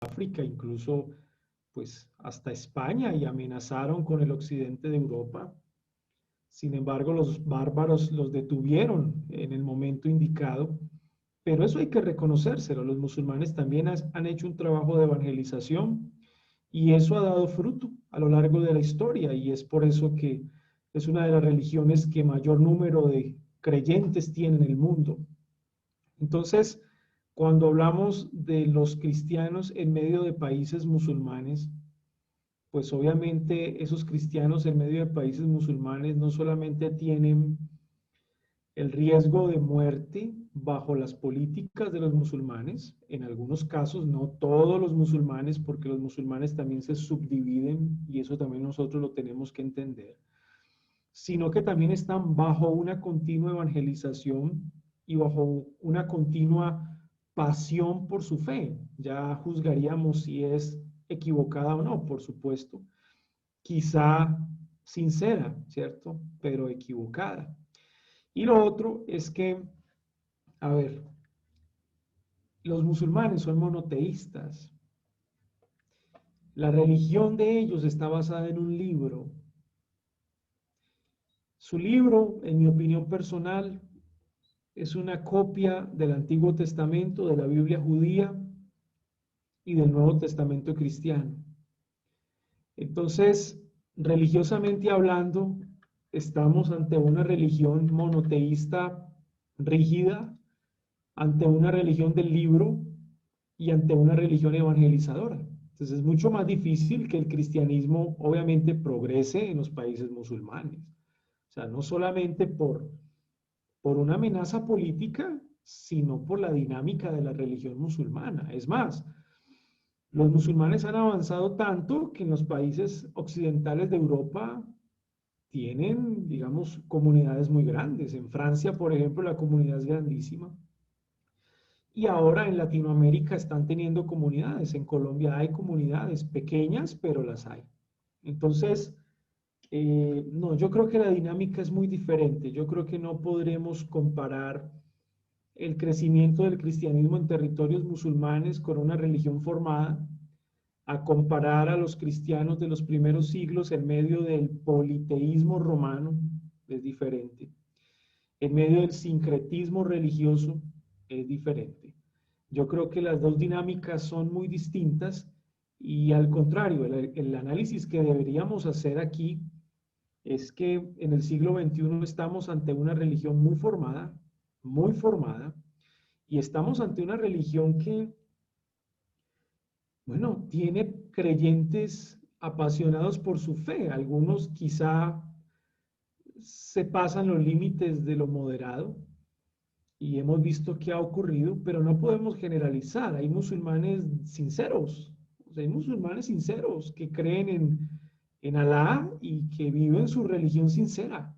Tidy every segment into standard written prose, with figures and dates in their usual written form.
África, incluso pues hasta España, y amenazaron con el occidente de Europa. Sin embargo, los bárbaros los detuvieron en el momento indicado, pero eso hay que reconocérselo. Los musulmanes también han hecho un trabajo de evangelización y eso ha dado fruto a lo largo de la historia, y es por eso que es una de las religiones que mayor número de creyentes tiene en el mundo. Entonces, cuando hablamos de los cristianos en medio de países musulmanes, pues obviamente esos cristianos en medio de países musulmanes no solamente tienen el riesgo de muerte bajo las políticas de los musulmanes, en algunos casos, no todos los musulmanes, porque los musulmanes también se subdividen y eso también nosotros lo tenemos que entender, sino que también están bajo una continua evangelización y bajo una continua pasión por su fe. Ya juzgaríamos si es equivocada o no, por supuesto. Quizá sincera, ¿cierto? Pero equivocada. Y lo otro es que, a ver, los musulmanes son monoteístas. La religión de ellos está basada en un libro. Su libro, en mi opinión personal, es una copia del Antiguo Testamento, de la Biblia judía y del Nuevo Testamento cristiano. Entonces, religiosamente hablando, estamos ante una religión monoteísta rígida, ante una religión del libro y ante una religión evangelizadora. Entonces es mucho más difícil que el cristianismo obviamente progrese en los países musulmanes. O sea, no solamente por una amenaza política, sino por la dinámica de la religión musulmana. Es más, los musulmanes han avanzado tanto que en los países occidentales de Europa tienen, digamos, comunidades muy grandes. En Francia, por ejemplo, la comunidad es grandísima. Y ahora en Latinoamérica están teniendo comunidades. En Colombia hay comunidades pequeñas, pero las hay. Entonces, no, yo creo que la dinámica es muy diferente. Yo creo que no podremos comparar el crecimiento del cristianismo en territorios musulmanes con una religión formada a comparar a los cristianos de los primeros siglos en medio del politeísmo romano. Es diferente. En medio del sincretismo religioso es diferente. Yo creo que las dos dinámicas son muy distintas y al contrario, el análisis que deberíamos hacer aquí es que en el siglo XXI estamos ante una religión muy formada, y estamos ante una religión que, bueno, tiene creyentes apasionados por su fe. Algunos quizá se pasan los límites de lo moderado, y hemos visto qué ha ocurrido, pero no podemos generalizar. Hay musulmanes sinceros, o sea, hay musulmanes sinceros que creen en Alá y que viven su religión sincera,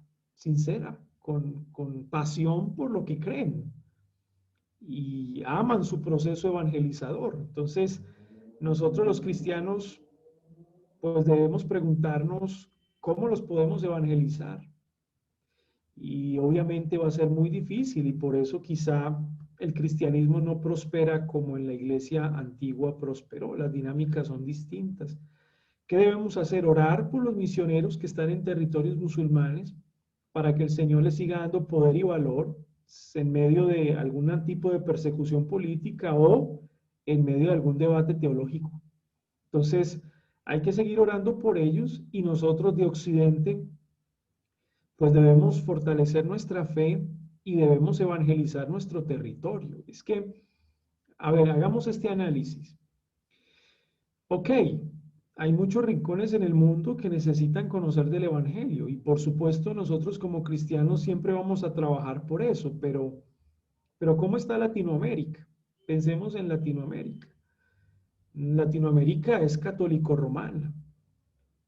con pasión por lo que creen y aman su proceso evangelizador. Entonces, nosotros los cristianos, pues debemos preguntarnos cómo los podemos evangelizar. Y obviamente va a ser muy difícil, y por eso quizá el cristianismo no prospera como en la iglesia antigua prosperó. Las dinámicas son distintas. ¿Qué debemos hacer? Orar por los misioneros que están en territorios musulmanes para que el Señor les siga dando poder y valor en medio de algún tipo de persecución política o en medio de algún debate teológico. Entonces, hay que seguir orando por ellos, y nosotros de Occidente pues debemos fortalecer nuestra fe y debemos evangelizar nuestro territorio. Es que, a ver, hagamos este análisis. Ok, hay muchos rincones en el mundo que necesitan conocer del Evangelio, y por supuesto nosotros como cristianos siempre vamos a trabajar por eso, pero ¿cómo está Latinoamérica? Pensemos en Latinoamérica. Latinoamérica es católico-romana.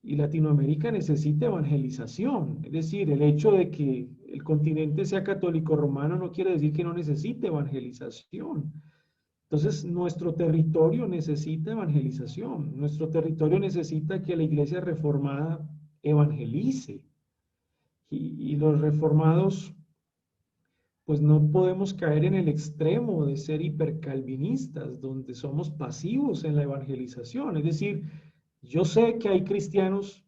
Y Latinoamérica necesita evangelización. Es decir, el hecho de que el continente sea católico romano no quiere decir que no necesite evangelización. Entonces, nuestro territorio necesita evangelización. Nuestro territorio necesita que la iglesia reformada evangelice. Y los reformados pues no podemos caer en el extremo de ser hipercalvinistas, donde somos pasivos en la evangelización. Es decir, yo sé que hay cristianos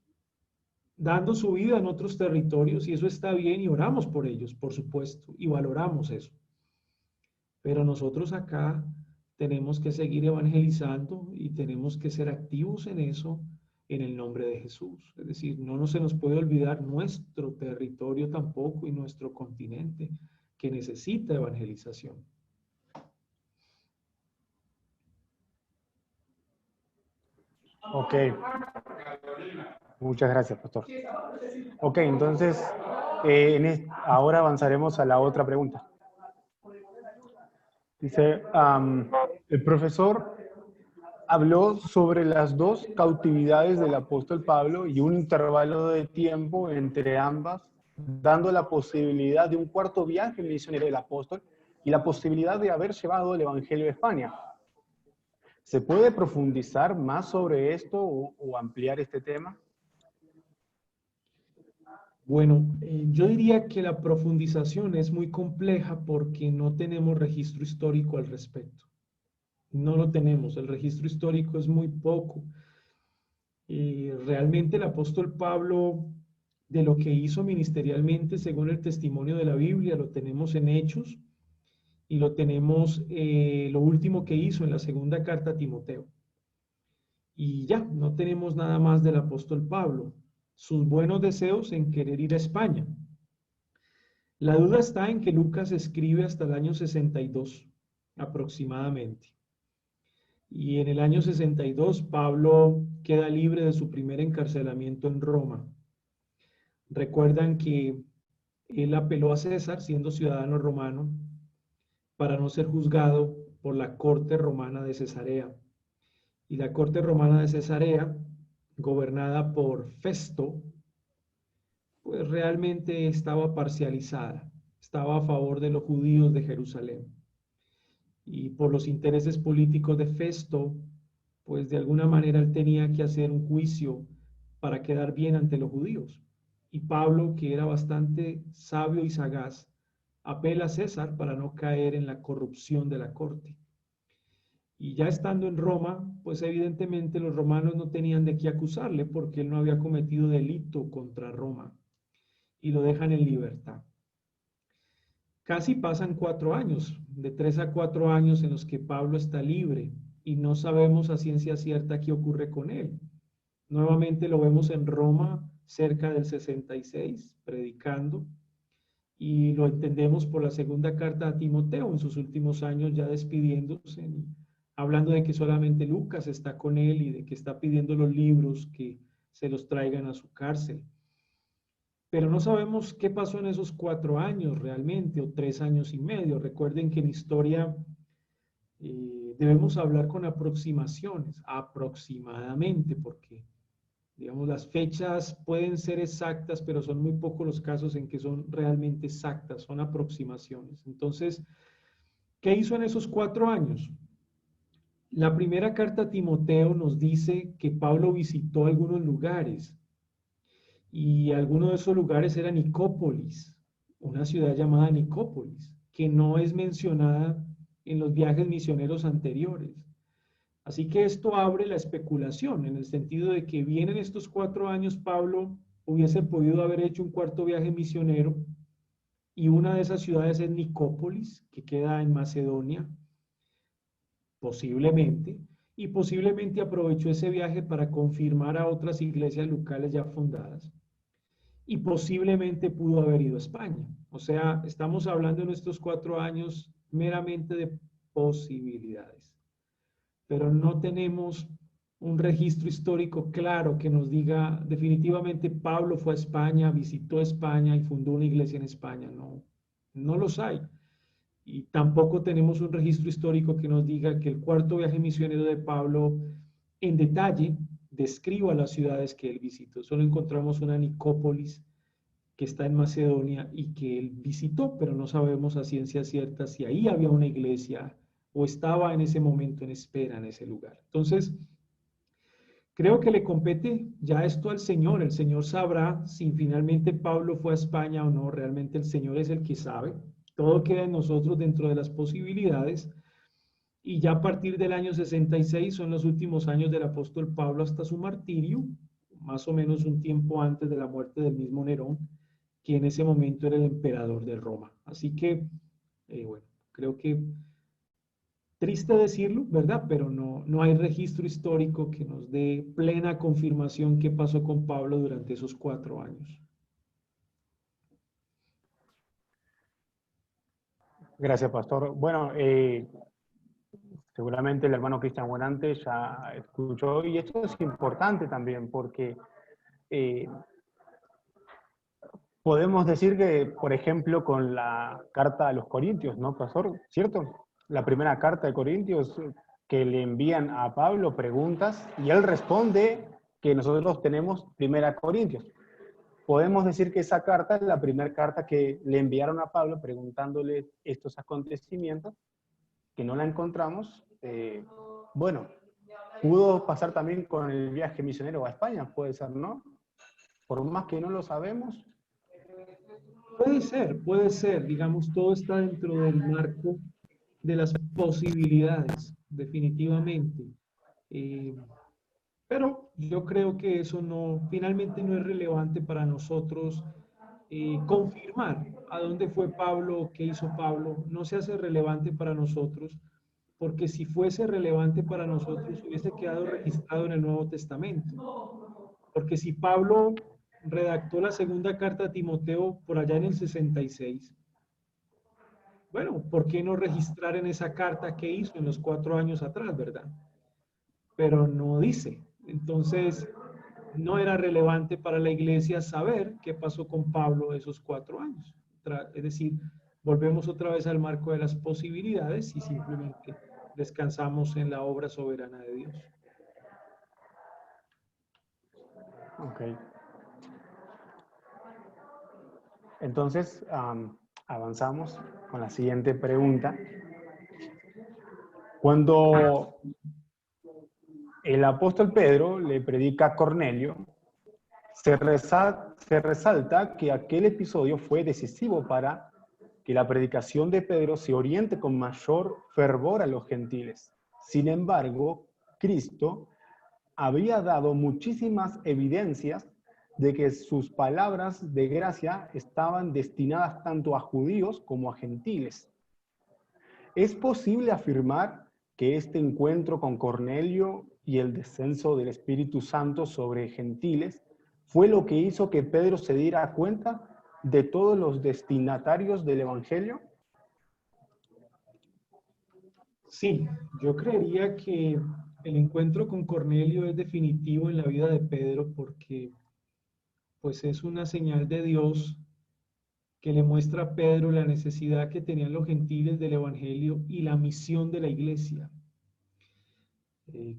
dando su vida en otros territorios y eso está bien y oramos por ellos, por supuesto, y valoramos eso. Pero nosotros acá tenemos que seguir evangelizando y tenemos que ser activos en eso en el nombre de Jesús. Es decir, no se nos puede olvidar nuestro territorio tampoco y nuestro continente que necesita evangelización. Ok, muchas gracias, pastor. Ok, entonces, ahora avanzaremos a la otra pregunta. Dice, el profesor habló sobre las dos cautividades del apóstol Pablo y un intervalo de tiempo entre ambas, dando la posibilidad de un cuarto viaje misionero del apóstol y la posibilidad de haber llevado el Evangelio a España. ¿Se puede profundizar más sobre esto o ampliar este tema? Bueno, yo diría que la profundización es muy compleja porque no tenemos registro histórico al respecto. No lo tenemos, el registro histórico es muy poco. Realmente el apóstol Pablo, de lo que hizo ministerialmente, según el testimonio de la Biblia, lo tenemos en Hechos y lo tenemos, lo último que hizo en la segunda carta a Timoteo. Y ya, no tenemos nada más del apóstol Pablo. Sus buenos deseos en querer ir a España. La duda está en que Lucas escribe hasta el año 62, aproximadamente. Y en el año 62, Pablo queda libre de su primer encarcelamiento en Roma. Recuerdan que él apeló a César, siendo ciudadano romano, para no ser juzgado por la corte romana de Cesarea. Y la corte romana de Cesarea, gobernada por Festo, pues realmente estaba parcializada, estaba a favor de los judíos de Jerusalén. Y por los intereses políticos de Festo, pues de alguna manera él tenía que hacer un juicio para quedar bien ante los judíos. Y Pablo, que era bastante sabio y sagaz, apela a César para no caer en la corrupción de la corte. Y ya estando en Roma, pues evidentemente los romanos no tenían de qué acusarle porque él no había cometido delito contra Roma y lo dejan en libertad. Casi pasan 4 años, de 3 a 4 años en los que Pablo está libre y no sabemos a ciencia cierta qué ocurre con él. Nuevamente lo vemos en Roma cerca del 66, predicando, y lo entendemos por la segunda carta a Timoteo en sus últimos años ya despidiéndose, hablando de que solamente Lucas está con él y de que está pidiendo los libros que se los traigan a su cárcel. Pero no sabemos qué pasó en esos 4 años realmente, o 3 años y medio. Recuerden que en historia debemos hablar con aproximaciones, aproximadamente, porque digamos, las fechas pueden ser exactas, pero son muy pocos los casos en que son realmente exactas, son aproximaciones. Entonces, ¿qué hizo en esos 4 años? La primera carta a Timoteo nos dice que Pablo visitó algunos lugares y alguno de esos lugares era Nicópolis, una ciudad llamada Nicópolis, que no es mencionada en los viajes misioneros anteriores. Así que esto abre la especulación, en el sentido de que bien en estos 4 años Pablo hubiese podido haber hecho un cuarto viaje misionero y una de esas ciudades es Nicópolis, que queda en Macedonia, posiblemente, y posiblemente aprovechó ese viaje para confirmar a otras iglesias locales ya fundadas y posiblemente pudo haber ido a España. O sea, estamos hablando en estos 4 años meramente de posibilidades, pero no tenemos un registro histórico claro que nos diga definitivamente Pablo fue a España, visitó España y fundó una iglesia en España. No, no los hay. Y tampoco tenemos un registro histórico que nos diga que el cuarto viaje misionero de Pablo en detalle describa las ciudades que él visitó. Solo encontramos una Nicópolis que está en Macedonia y que él visitó, pero no sabemos a ciencia cierta si ahí había una iglesia o estaba en ese momento en espera en ese lugar. Entonces, creo que le compete ya esto al Señor. El Señor sabrá si finalmente Pablo fue a España o no. Realmente el Señor es el que sabe. Todo queda en nosotros dentro de las posibilidades. Y ya a partir del año 66 son los últimos años del apóstol Pablo hasta su martirio, más o menos un tiempo antes de la muerte del mismo Nerón, que en ese momento era el emperador de Roma. Así que, bueno, creo que triste decirlo, ¿verdad? Pero no hay registro histórico que nos dé plena confirmación qué pasó con Pablo durante esos 4 años. Gracias, pastor. Bueno, seguramente el hermano Cristian Buenante ya escuchó, y esto es importante también porque eh, podemos decir que, por ejemplo, con la carta a los Corintios, ¿no, pastor? ¿Cierto? La primera carta de Corintios que le envían a Pablo preguntas y él responde que nosotros tenemos primera Corintios. Podemos decir que esa carta es la primera carta que le enviaron a Pablo preguntándole estos acontecimientos, que no la encontramos. Bueno, pudo pasar también con el viaje misionero a España, puede ser, ¿no? Por más que no lo sabemos. Puede ser, digamos, todo está dentro del marco de las posibilidades, definitivamente. Eh, pero yo creo que eso finalmente no es relevante para nosotros confirmar a dónde fue Pablo, qué hizo Pablo, no se hace relevante para nosotros, porque si fuese relevante para nosotros hubiese quedado registrado en el Nuevo Testamento. Porque si Pablo redactó la segunda carta a Timoteo por allá en el 66, bueno, ¿por qué no registrar en esa carta qué hizo en los 4 años atrás, verdad? Pero no dice. Entonces, no era relevante para la iglesia saber qué pasó con Pablo esos 4 años. Es decir, volvemos otra vez al marco de las posibilidades y simplemente descansamos en la obra soberana de Dios. Ok. Entonces, avanzamos con la siguiente pregunta. Cuando el apóstol Pedro le predica a Cornelio, se resalta que aquel episodio fue decisivo para que la predicación de Pedro se oriente con mayor fervor a los gentiles. Sin embargo, Cristo había dado muchísimas evidencias de que sus palabras de gracia estaban destinadas tanto a judíos como a gentiles. ¿Es posible afirmar que este encuentro con Cornelio y el descenso del Espíritu Santo sobre gentiles fue lo que hizo que Pedro se diera cuenta de todos los destinatarios del Evangelio? Sí, yo creería que el encuentro con Cornelio es definitivo en la vida de Pedro porque pues es una señal de Dios que le muestra a Pedro la necesidad que tenían los gentiles del Evangelio y la misión de la iglesia.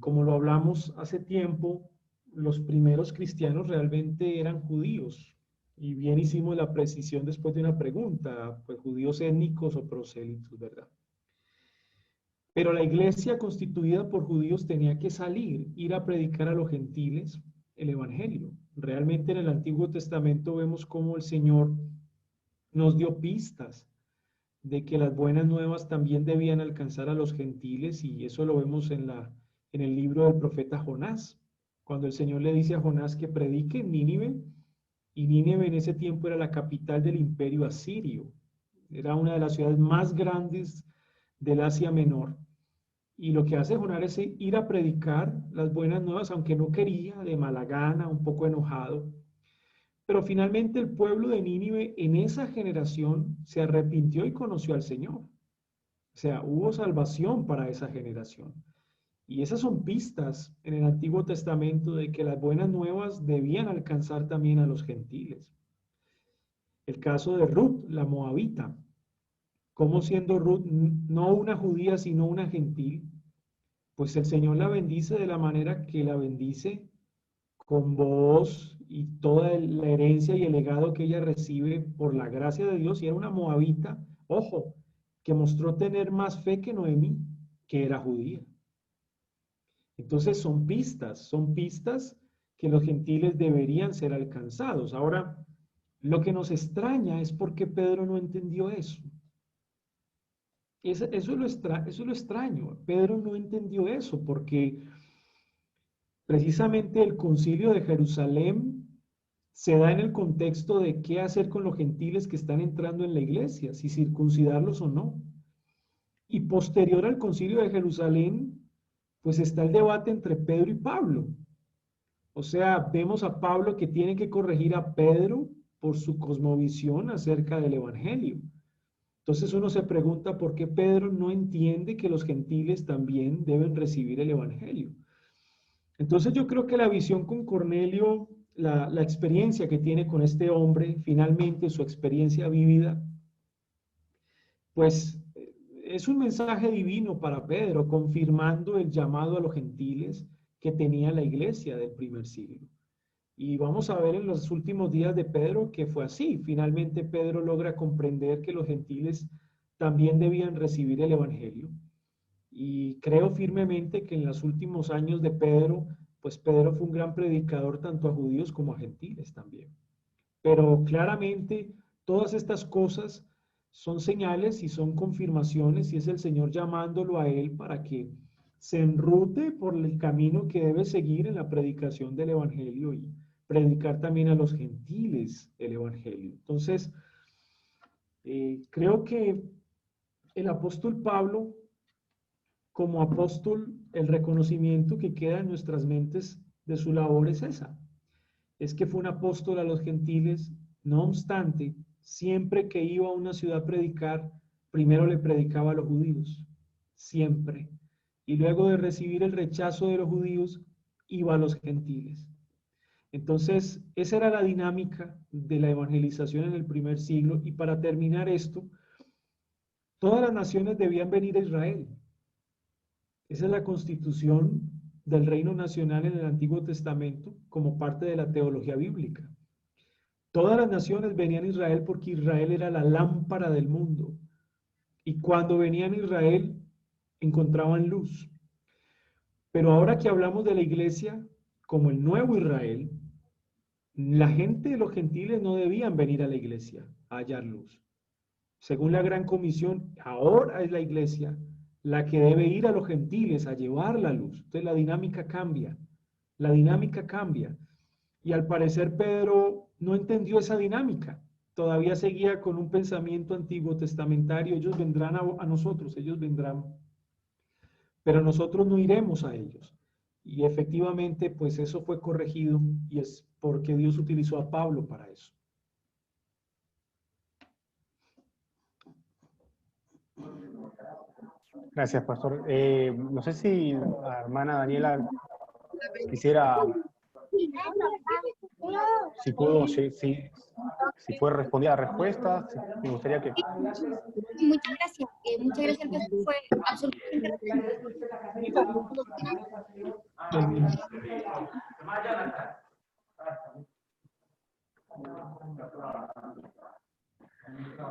Como lo hablamos hace tiempo, los primeros cristianos realmente eran judíos. Y bien hicimos la precisión después de una pregunta, pues judíos étnicos o prosélitos, ¿verdad? Pero la iglesia constituida por judíos tenía que salir, ir a predicar a los gentiles el Evangelio. Realmente en el Antiguo Testamento vemos cómo el Señor nos dio pistas de que las buenas nuevas también debían alcanzar a los gentiles y eso lo vemos en el libro del profeta Jonás, cuando el Señor le dice a Jonás que predique en Nínive, y Nínive en ese tiempo era la capital del imperio asirio, era una de las ciudades más grandes del Asia Menor. Y lo que hace Jonás es ir a predicar las buenas nuevas, aunque no quería, de mala gana, un poco enojado. Pero finalmente el pueblo de Nínive en esa generación se arrepintió y conoció al Señor. O sea, hubo salvación para esa generación. Y esas son pistas en el Antiguo Testamento de que las buenas nuevas debían alcanzar también a los gentiles. El caso de Ruth, la moabita, como siendo Ruth no una judía, sino una gentil, pues el Señor la bendice de la manera que la bendice con voz y toda la herencia y el legado que ella recibe por la gracia de Dios. Y era una moabita, ojo, que mostró tener más fe que Noemí, que era judía. Entonces son pistas que los gentiles deberían ser alcanzados. Ahora, lo que nos extraña es por qué Pedro no entendió eso. Eso es lo extraño. Pedro no entendió eso porque precisamente el concilio de Jerusalén se da en el contexto de qué hacer con los gentiles que están entrando en la iglesia, si circuncidarlos o no. Y posterior al concilio de Jerusalén, pues está el debate entre Pedro y Pablo. O sea, vemos a Pablo que tiene que corregir a Pedro por su cosmovisión acerca del Evangelio. Entonces uno se pregunta por qué Pedro no entiende que los gentiles también deben recibir el Evangelio. Entonces yo creo que la visión con Cornelio, la experiencia que tiene con este hombre, finalmente su experiencia vívida, pues es un mensaje divino para Pedro, confirmando el llamado a los gentiles que tenía la iglesia del primer siglo. Y vamos a ver en los últimos días de Pedro que fue así. Finalmente Pedro logra comprender que los gentiles también debían recibir el Evangelio. Y creo firmemente que en los últimos años de Pedro, pues Pedro fue un gran predicador tanto a judíos como a gentiles también. Pero claramente todas estas cosas son señales y son confirmaciones y es el Señor llamándolo a él para que se enrute por el camino que debe seguir en la predicación del Evangelio y predicar también a los gentiles el Evangelio. Entonces, creo que el apóstol Pablo, como apóstol, el reconocimiento que queda en nuestras mentes de su labor es esa. Es que fue un apóstol a los gentiles, no obstante, siempre que iba a una ciudad a predicar, primero le predicaba a los judíos, siempre. Y luego de recibir el rechazo de los judíos, iba a los gentiles. Entonces, esa era la dinámica de la evangelización en el primer siglo. Y para terminar esto, todas las naciones debían venir a Israel. Esa es la constitución del reino nacional en el Antiguo Testamento como parte de la teología bíblica. Todas las naciones venían a Israel porque Israel era la lámpara del mundo. Y cuando venían a Israel, encontraban luz. Pero ahora que hablamos de la iglesia como el nuevo Israel, la gente de los gentiles no debían venir a la iglesia a hallar luz. Según la gran comisión, ahora es la iglesia la que debe ir a los gentiles a llevar la luz. Entonces la dinámica cambia, la dinámica cambia. Y al parecer Pedro no entendió esa dinámica. Todavía seguía con un pensamiento antiguo testamentario. Ellos vendrán a nosotros, ellos vendrán, pero nosotros no iremos a ellos. Y efectivamente, pues eso fue corregido y es porque Dios utilizó a Pablo para eso. Gracias, pastor. No sé si la hermana Daniela quisiera, si pudo, si fue respondida a respuestas, me gustaría que... Muchas gracias. Muchas gracias, el pastor. Fue absolutamente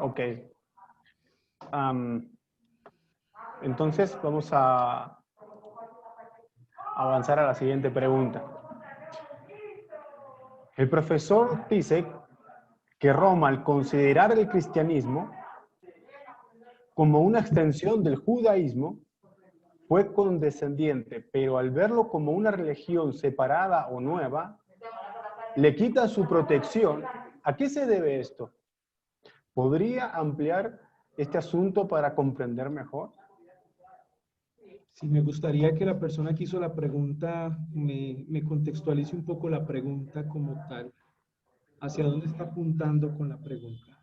Ok. Entonces vamos a avanzar a la siguiente pregunta. El profesor dice que Roma, al considerar el cristianismo como una extensión del judaísmo, fue condescendiente, pero al verlo como una religión separada o nueva, le quita su protección. ¿A qué se debe esto? ¿Podría ampliar este asunto para comprender mejor? Sí, me gustaría que la persona que hizo la pregunta me contextualice un poco la pregunta como tal. ¿Hacia dónde está apuntando con la pregunta?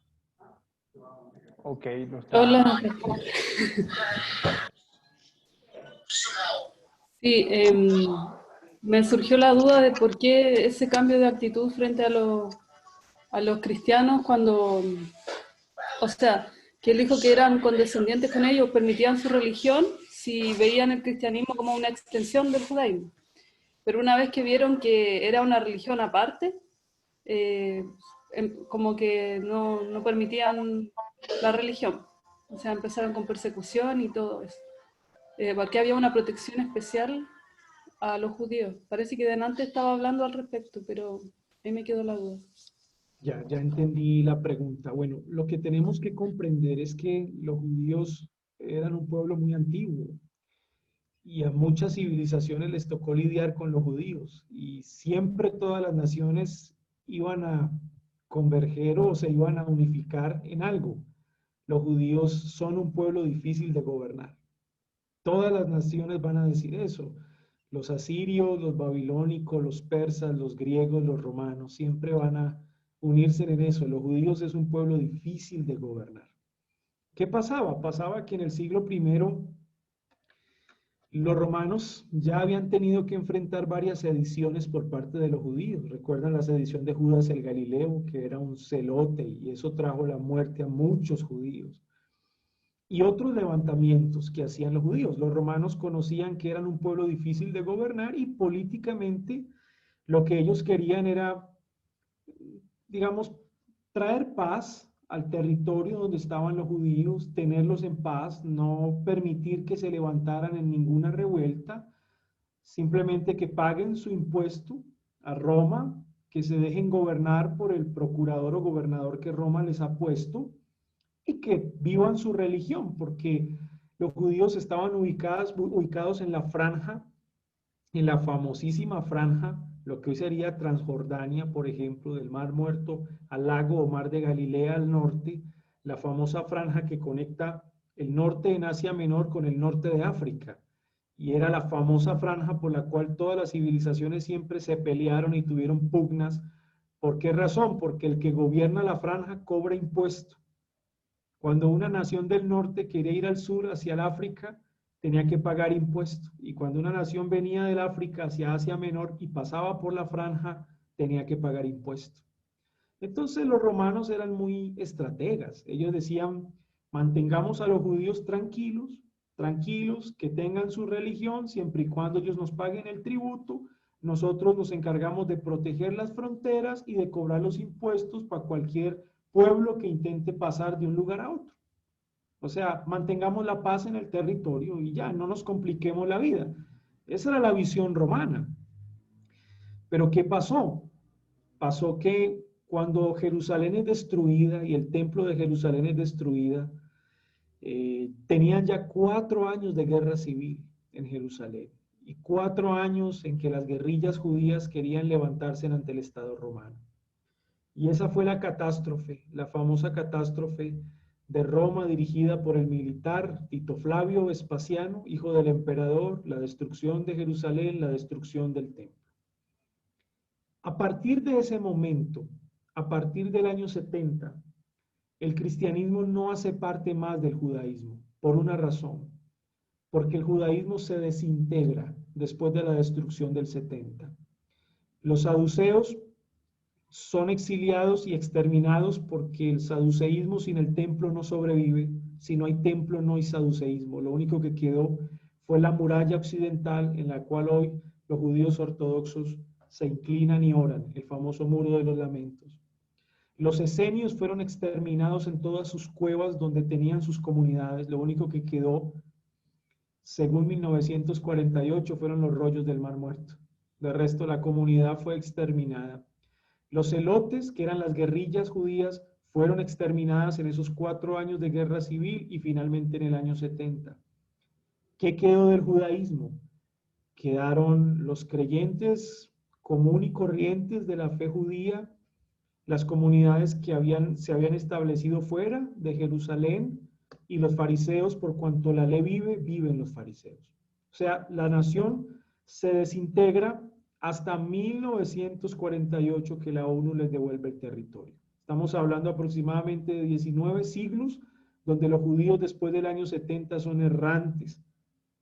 Ok. Hola. Sí, me surgió la duda de por qué ese cambio de actitud frente a los cristianos cuando, o sea, que él dijo que eran condescendientes con ellos, permitían su religión si veían el cristianismo como una extensión del judaísmo. Pero una vez que vieron que era una religión aparte, como que no permitían la religión. O sea, empezaron con persecución y todo eso. Porque había una protección especial a los judíos. Parece que delante estaba hablando al respecto, pero ahí me quedó la duda. Ya entendí la pregunta. Bueno, lo que tenemos que comprender es que los judíos eran un pueblo muy antiguo y a muchas civilizaciones les tocó lidiar con los judíos y siempre todas las naciones iban a converger o se iban a unificar en algo. Los judíos son un pueblo difícil de gobernar. Todas las naciones van a decir eso. Los asirios, los babilónicos, los persas, los griegos, los romanos, siempre van a unirse en eso. Los judíos es un pueblo difícil de gobernar. ¿Qué pasaba? Pasaba que en el siglo I los romanos ya habían tenido que enfrentar varias sediciones por parte de los judíos. Recuerdan la sedición de Judas el Galileo, que era un celote, y eso trajo la muerte a muchos judíos. Y otros levantamientos que hacían los judíos. Los romanos conocían que eran un pueblo difícil de gobernar y políticamente lo que ellos querían era, digamos, traer paz al territorio donde estaban los judíos, tenerlos en paz, no permitir que se levantaran en ninguna revuelta, simplemente que paguen su impuesto a Roma, que se dejen gobernar por el procurador o gobernador que Roma les ha puesto y que vivan su religión, porque los judíos estaban ubicados en la franja, en la famosísima franja, lo que hoy sería Transjordania, por ejemplo, del Mar Muerto al lago o Mar de Galilea al norte, la famosa franja que conecta el norte en Asia Menor con el norte de África. Y era la famosa franja por la cual todas las civilizaciones siempre se pelearon y tuvieron pugnas. ¿Por qué razón? Porque el que gobierna la franja cobra impuesto. Cuando una nación del norte quería ir al sur, hacia el África, tenía que pagar impuestos. Y cuando una nación venía del África hacia Asia Menor y pasaba por la franja, tenía que pagar impuestos. Entonces los romanos eran muy estrategas. Ellos decían, mantengamos a los judíos tranquilos, tranquilos, que tengan su religión, siempre y cuando ellos nos paguen el tributo. Nosotros nos encargamos de proteger las fronteras y de cobrar los impuestos para cualquier pueblo que intente pasar de un lugar a otro. O sea, mantengamos la paz en el territorio y ya, no nos compliquemos la vida. Esa era la visión romana. Pero ¿qué pasó? Pasó que cuando Jerusalén es destruida y el templo de Jerusalén es destruida, tenían ya 4 años de guerra civil en Jerusalén y 4 años en que las guerrillas judías querían levantarse ante el Estado romano. Y esa fue la catástrofe, la famosa catástrofe de Roma dirigida por el militar Tito Flavio Vespasiano, hijo del emperador, la destrucción de Jerusalén, la destrucción del templo. A partir de ese momento, a partir del año 70, el cristianismo no hace parte más del judaísmo, por una razón, porque el judaísmo se desintegra después de la destrucción del 70. Los saduceos son exiliados y exterminados porque el saduceísmo sin el templo no sobrevive. Si no hay templo, no hay saduceísmo. Lo único que quedó fue la muralla occidental en la cual hoy los judíos ortodoxos se inclinan y oran, el famoso muro de los lamentos. Los esenios fueron exterminados en todas sus cuevas donde tenían sus comunidades. Lo único que quedó, según 1948, fueron los rollos del Mar Muerto. De resto, la comunidad fue exterminada. Los celotes, que eran las guerrillas judías, fueron exterminadas en esos 4 años de guerra civil y finalmente en el año 70. ¿Qué quedó del judaísmo? Quedaron los creyentes común y corrientes de la fe judía, las comunidades que se habían establecido fuera de Jerusalén y los fariseos, por cuanto la ley vive, viven los fariseos. O sea, la nación se desintegra hasta 1948 que la ONU les devuelve el territorio. Estamos hablando aproximadamente de 19 siglos donde los judíos después del año 70 son errantes.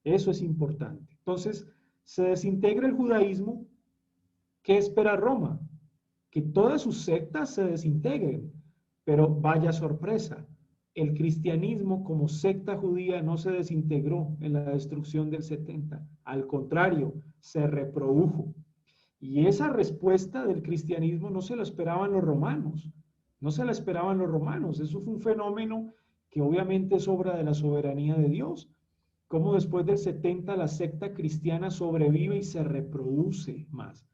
Eso es importante. Entonces, se desintegra el judaísmo. ¿Qué espera Roma? Que todas sus sectas se desintegren. Pero vaya sorpresa, el cristianismo como secta judía no se desintegró en la destrucción del 70. Al contrario, se reprodujo. Y esa respuesta del cristianismo no se la esperaban los romanos. No se la esperaban los romanos. Eso fue un fenómeno que obviamente es obra de la soberanía de Dios. Cómo después del 70 la secta cristiana sobrevive y se reproduce más.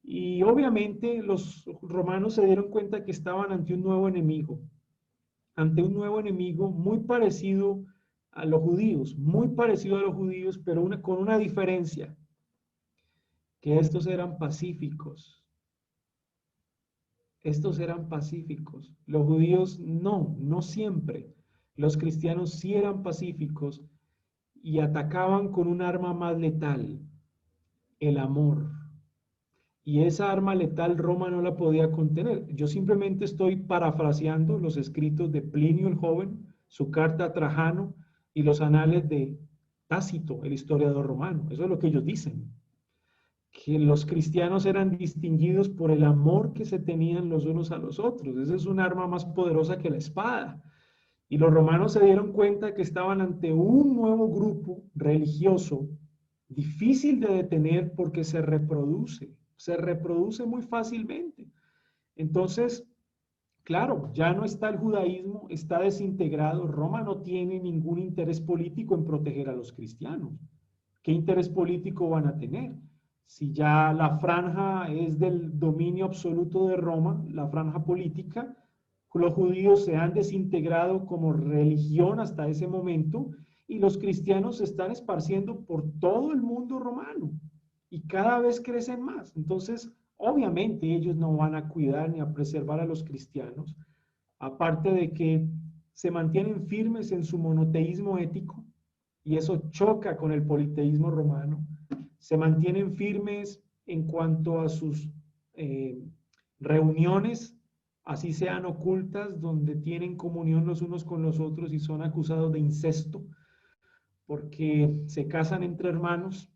Y obviamente los romanos se dieron cuenta que estaban ante un nuevo enemigo muy parecido a los judíos, muy parecido a los judíos, pero con una diferencia, que estos eran pacíficos. Estos eran pacíficos. Los judíos no, no siempre. Los cristianos sí eran pacíficos y atacaban con un arma más letal, el amor. Y esa arma letal Roma no la podía contener. Yo simplemente estoy parafraseando los escritos de Plinio el Joven, su carta a Trajano y los anales de Tácito, el historiador romano. Eso es lo que ellos dicen, que los cristianos eran distinguidos por el amor que se tenían los unos a los otros. Esa es un arma más poderosa que la espada. Y los romanos se dieron cuenta que estaban ante un nuevo grupo religioso, difícil de detener porque se reproduce muy fácilmente. Entonces, claro, ya no está el judaísmo, está desintegrado. Roma no tiene ningún interés político en proteger a los cristianos. ¿Qué interés político van a tener? Si ya la franja es del dominio absoluto de Roma, la franja política, los judíos se han desintegrado como religión hasta ese momento y los cristianos se están esparciendo por todo el mundo romano y cada vez crecen más. Entonces, obviamente ellos no van a cuidar ni a preservar a los cristianos, aparte de que se mantienen firmes en su monoteísmo ético y eso choca con el politeísmo romano. Se mantienen firmes en cuanto a sus reuniones, así sean ocultas, donde tienen comunión los unos con los otros y son acusados de incesto, porque se casan entre hermanos,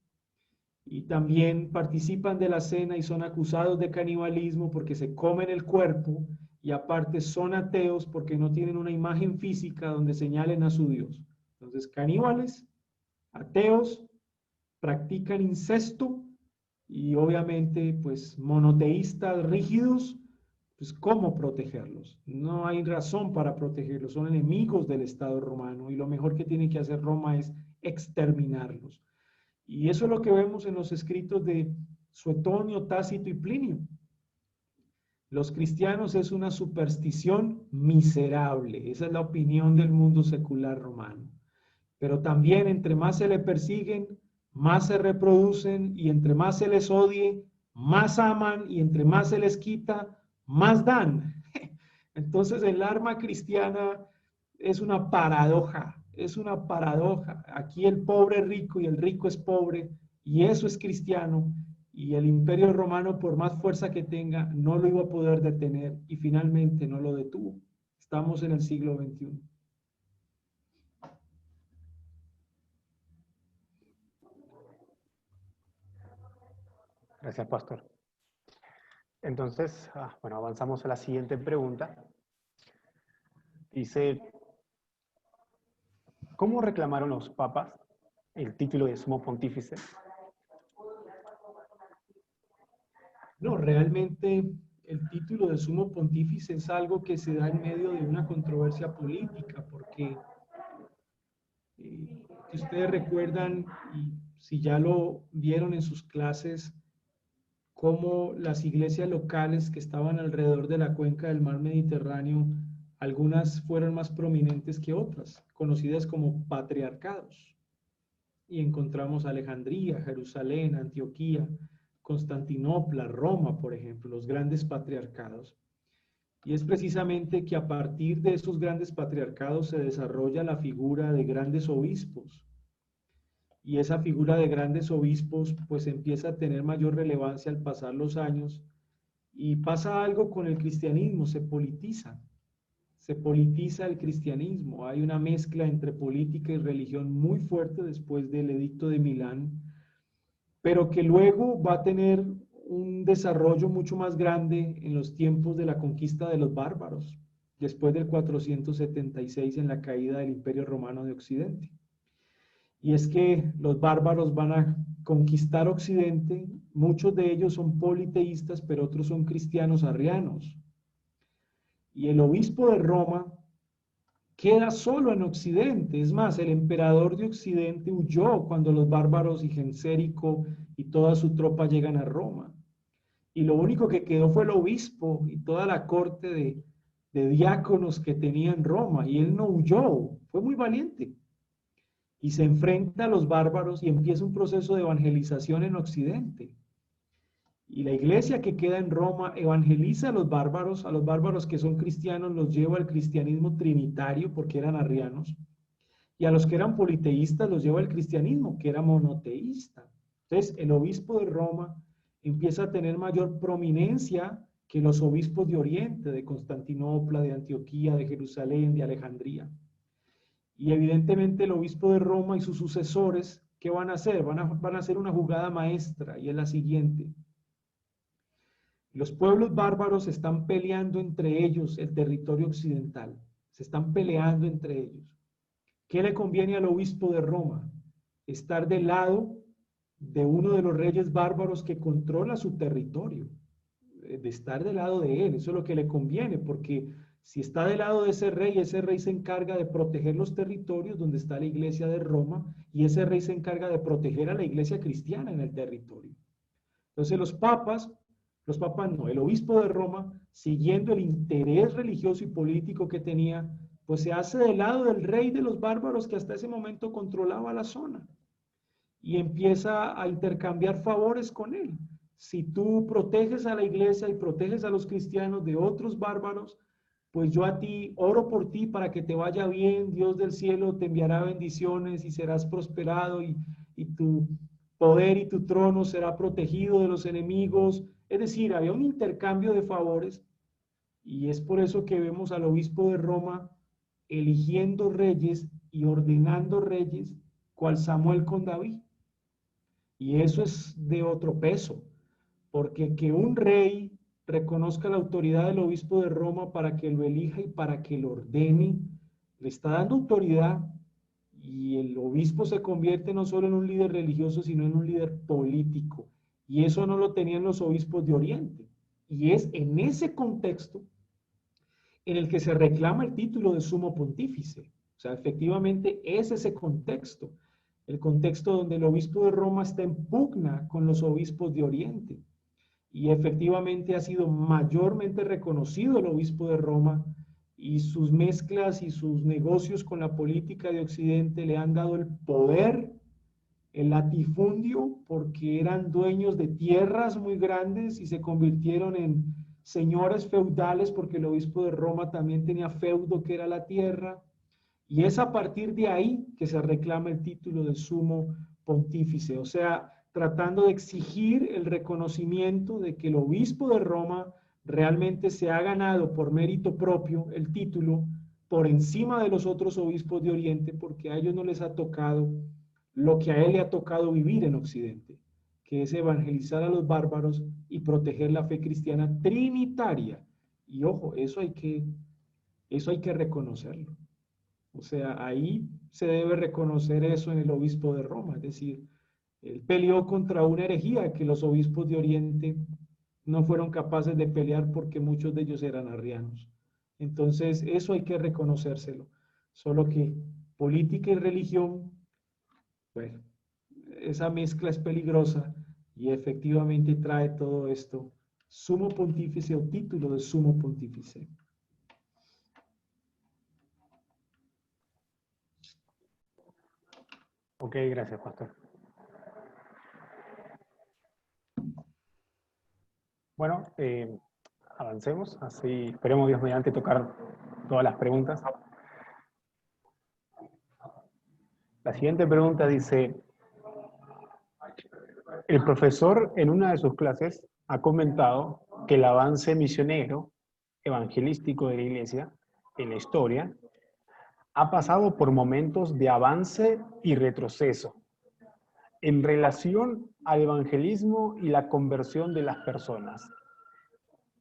y también participan de la cena y son acusados de canibalismo porque se comen el cuerpo, y aparte son ateos porque no tienen una imagen física donde señalen a su Dios. Entonces, caníbales, ateos, practican incesto y obviamente pues monoteístas rígidos. Pues, ¿cómo protegerlos? No hay razón para protegerlos, son enemigos del Estado romano y lo mejor que tiene que hacer Roma es exterminarlos. Y eso es lo que vemos en los escritos de Suetonio, Tácito y Plinio. Los cristianos es una superstición miserable, esa es la opinión del mundo secular romano. Pero también entre más se le persiguen, más se reproducen y entre más se les odie, más aman y entre más se les quita, más dan. Entonces el arma cristiana es una paradoja, es una paradoja. Aquí el pobre es rico y el rico es pobre y eso es cristiano y el imperio romano por más fuerza que tenga no lo iba a poder detener y finalmente no lo detuvo. Estamos en el siglo XXI. Gracias, pastor. Entonces, bueno, avanzamos a la siguiente pregunta. Dice, ¿cómo reclamaron los papas el título de sumo pontífice? No, realmente el título de sumo pontífice es algo que se da en medio de una controversia política, porque si ustedes recuerdan, y si ya lo vieron en sus clases, cómo las iglesias locales que estaban alrededor de la cuenca del mar Mediterráneo, algunas fueron más prominentes que otras, conocidas como patriarcados. Y encontramos Alejandría, Jerusalén, Antioquía, Constantinopla, Roma, por ejemplo, los grandes patriarcados. Y es precisamente que a partir de esos grandes patriarcados se desarrolla la figura de grandes obispos. Y esa figura de grandes obispos pues empieza a tener mayor relevancia al pasar los años y pasa algo con el cristianismo, se politiza el cristianismo. Hay una mezcla entre política y religión muy fuerte después del Edicto de Milán, pero que luego va a tener un desarrollo mucho más grande en los tiempos de la conquista de los bárbaros, después del 476 en la caída del Imperio Romano de Occidente. Y es que los bárbaros van a conquistar Occidente, muchos de ellos son politeístas, pero otros son cristianos arrianos. Y el obispo de Roma queda solo en Occidente. Es más, el emperador de Occidente huyó cuando los bárbaros y Gensérico y toda su tropa llegan a Roma. Y lo único que quedó fue el obispo y toda la corte de diáconos que tenía en Roma. Y él no huyó, fue muy valiente. y se enfrenta a los bárbaros y empieza un proceso de evangelización en Occidente. Y la iglesia que queda en Roma evangeliza a los bárbaros que son cristianos los lleva al cristianismo trinitario porque eran arrianos, y a los que eran politeístas los lleva al cristianismo que era monoteísta. Entonces el obispo de Roma empieza a tener mayor prominencia que los obispos de Oriente, de Constantinopla, de Antioquía, de Jerusalén, de Alejandría. Y evidentemente el obispo de Roma y sus sucesores, ¿qué van a hacer? Van a hacer una jugada maestra, y es la siguiente. Los pueblos bárbaros están peleando entre ellos el territorio occidental. Se están peleando entre ellos. ¿Qué le conviene al obispo de Roma? Estar del lado de uno de los reyes bárbaros que controla su territorio. De estar del lado de él. Eso es lo que le conviene, porque si está del lado de ese rey se encarga de proteger los territorios donde está la iglesia de Roma, y ese rey se encarga de proteger a la iglesia cristiana en el territorio. Entonces los papas no, el obispo de Roma, siguiendo el interés religioso y político que tenía, pues se hace del lado del rey de los bárbaros que hasta ese momento controlaba la zona, y empieza a intercambiar favores con él. Si tú proteges a la iglesia y proteges a los cristianos de otros bárbaros, pues yo a ti oro por ti para que te vaya bien, Dios del cielo te enviará bendiciones y serás prosperado, y tu poder y tu trono será protegido de los enemigos. Es decir, había un intercambio de favores, y es por eso que vemos al obispo de Roma eligiendo reyes y ordenando reyes, cual Samuel con David. Y eso es de otro peso, porque que un rey reconozca la autoridad del obispo de Roma para que lo elija y para que lo ordene, le está dando autoridad, y el obispo se convierte no solo en un líder religioso, sino en un líder político. Y eso no lo tenían los obispos de Oriente. Y es en ese contexto en el que se reclama el título de sumo pontífice. O sea, efectivamente es ese contexto, el contexto donde el obispo de Roma está en pugna con los obispos de Oriente. Y efectivamente ha sido mayormente reconocido el obispo de Roma, y sus mezclas y sus negocios con la política de Occidente le han dado el poder, el latifundio, porque eran dueños de tierras muy grandes y se convirtieron en señores feudales, porque el obispo de Roma también tenía feudo, que era la tierra, y es a partir de ahí que se reclama el título de sumo pontífice, o sea, tratando de exigir el reconocimiento de que el obispo de Roma realmente se ha ganado por mérito propio el título por encima de los otros obispos de Oriente, porque a ellos no les ha tocado lo que a él le ha tocado vivir en Occidente, que es evangelizar a los bárbaros y proteger la fe cristiana trinitaria. Y ojo, eso hay que reconocerlo. O sea, ahí se debe reconocer eso en el obispo de Roma, es decir, él peleó contra una herejía que los obispos de Oriente no fueron capaces de pelear, porque muchos de ellos eran arrianos. Entonces, eso hay que reconocérselo. Solo que política y religión, bueno, esa mezcla es peligrosa, y efectivamente trae todo esto, sumo pontífice o título de sumo pontífice. Ok, gracias, pastor. Bueno, avancemos, así esperemos Dios mediante tocar todas las preguntas. La siguiente pregunta dice, el profesor en una de sus clases ha comentado que el avance misionero evangelístico de la Iglesia en la historia ha pasado por momentos de avance y retroceso en relación al evangelismo y la conversión de las personas.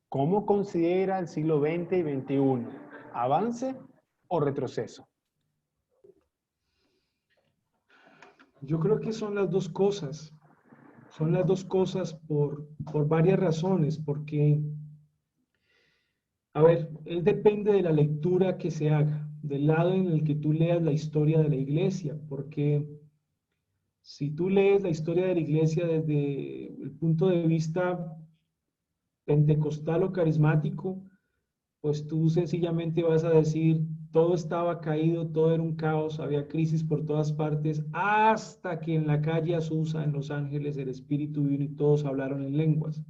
¿Cómo considera el siglo XX y XXI? ¿Avance o retroceso? Yo creo que son las dos cosas. Son las dos cosas por varias razones, porque, a ver, él depende de la lectura que se haga, del lado en el que tú leas la historia de la iglesia, porque si tú lees la historia de la iglesia desde el punto de vista pentecostal o carismático, pues tú sencillamente vas a decir, todo estaba caído, todo era un caos, había crisis por todas partes, hasta que en la calle Azusa, en Los Ángeles, el Espíritu vino y todos hablaron en lenguas.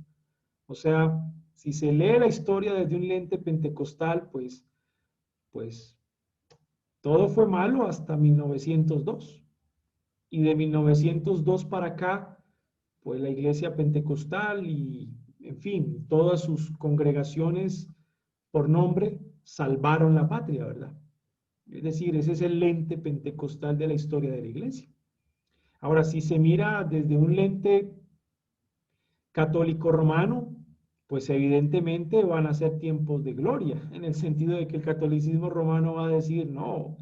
O sea, si se lee la historia desde un lente pentecostal, pues todo fue malo hasta 1902. Y de 1902 para acá, pues la iglesia pentecostal y, en fin, todas sus congregaciones por nombre salvaron la patria, ¿verdad? Es decir, ese es el lente pentecostal de la historia de la iglesia. Ahora, si se mira desde un lente católico romano, pues evidentemente van a ser tiempos de gloria, en el sentido de que el catolicismo romano va a decir, no, o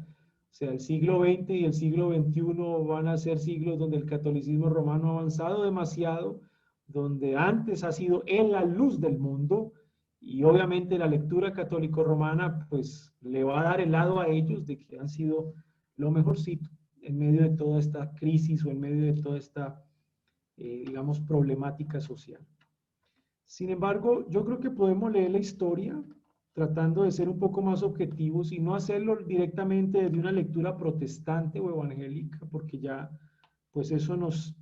sea, el siglo XX y el siglo XXI van a ser siglos donde el catolicismo romano ha avanzado demasiado, donde antes ha sido él la luz del mundo, y obviamente la lectura católico-romana pues le va a dar el lado a ellos de que han sido lo mejorcito en medio de toda esta crisis o en medio de toda esta, digamos, problemática social. Sin embargo, yo creo que podemos leer la historia tratando de ser un poco más objetivos y no hacerlo directamente desde una lectura protestante o evangélica, porque ya, pues eso nos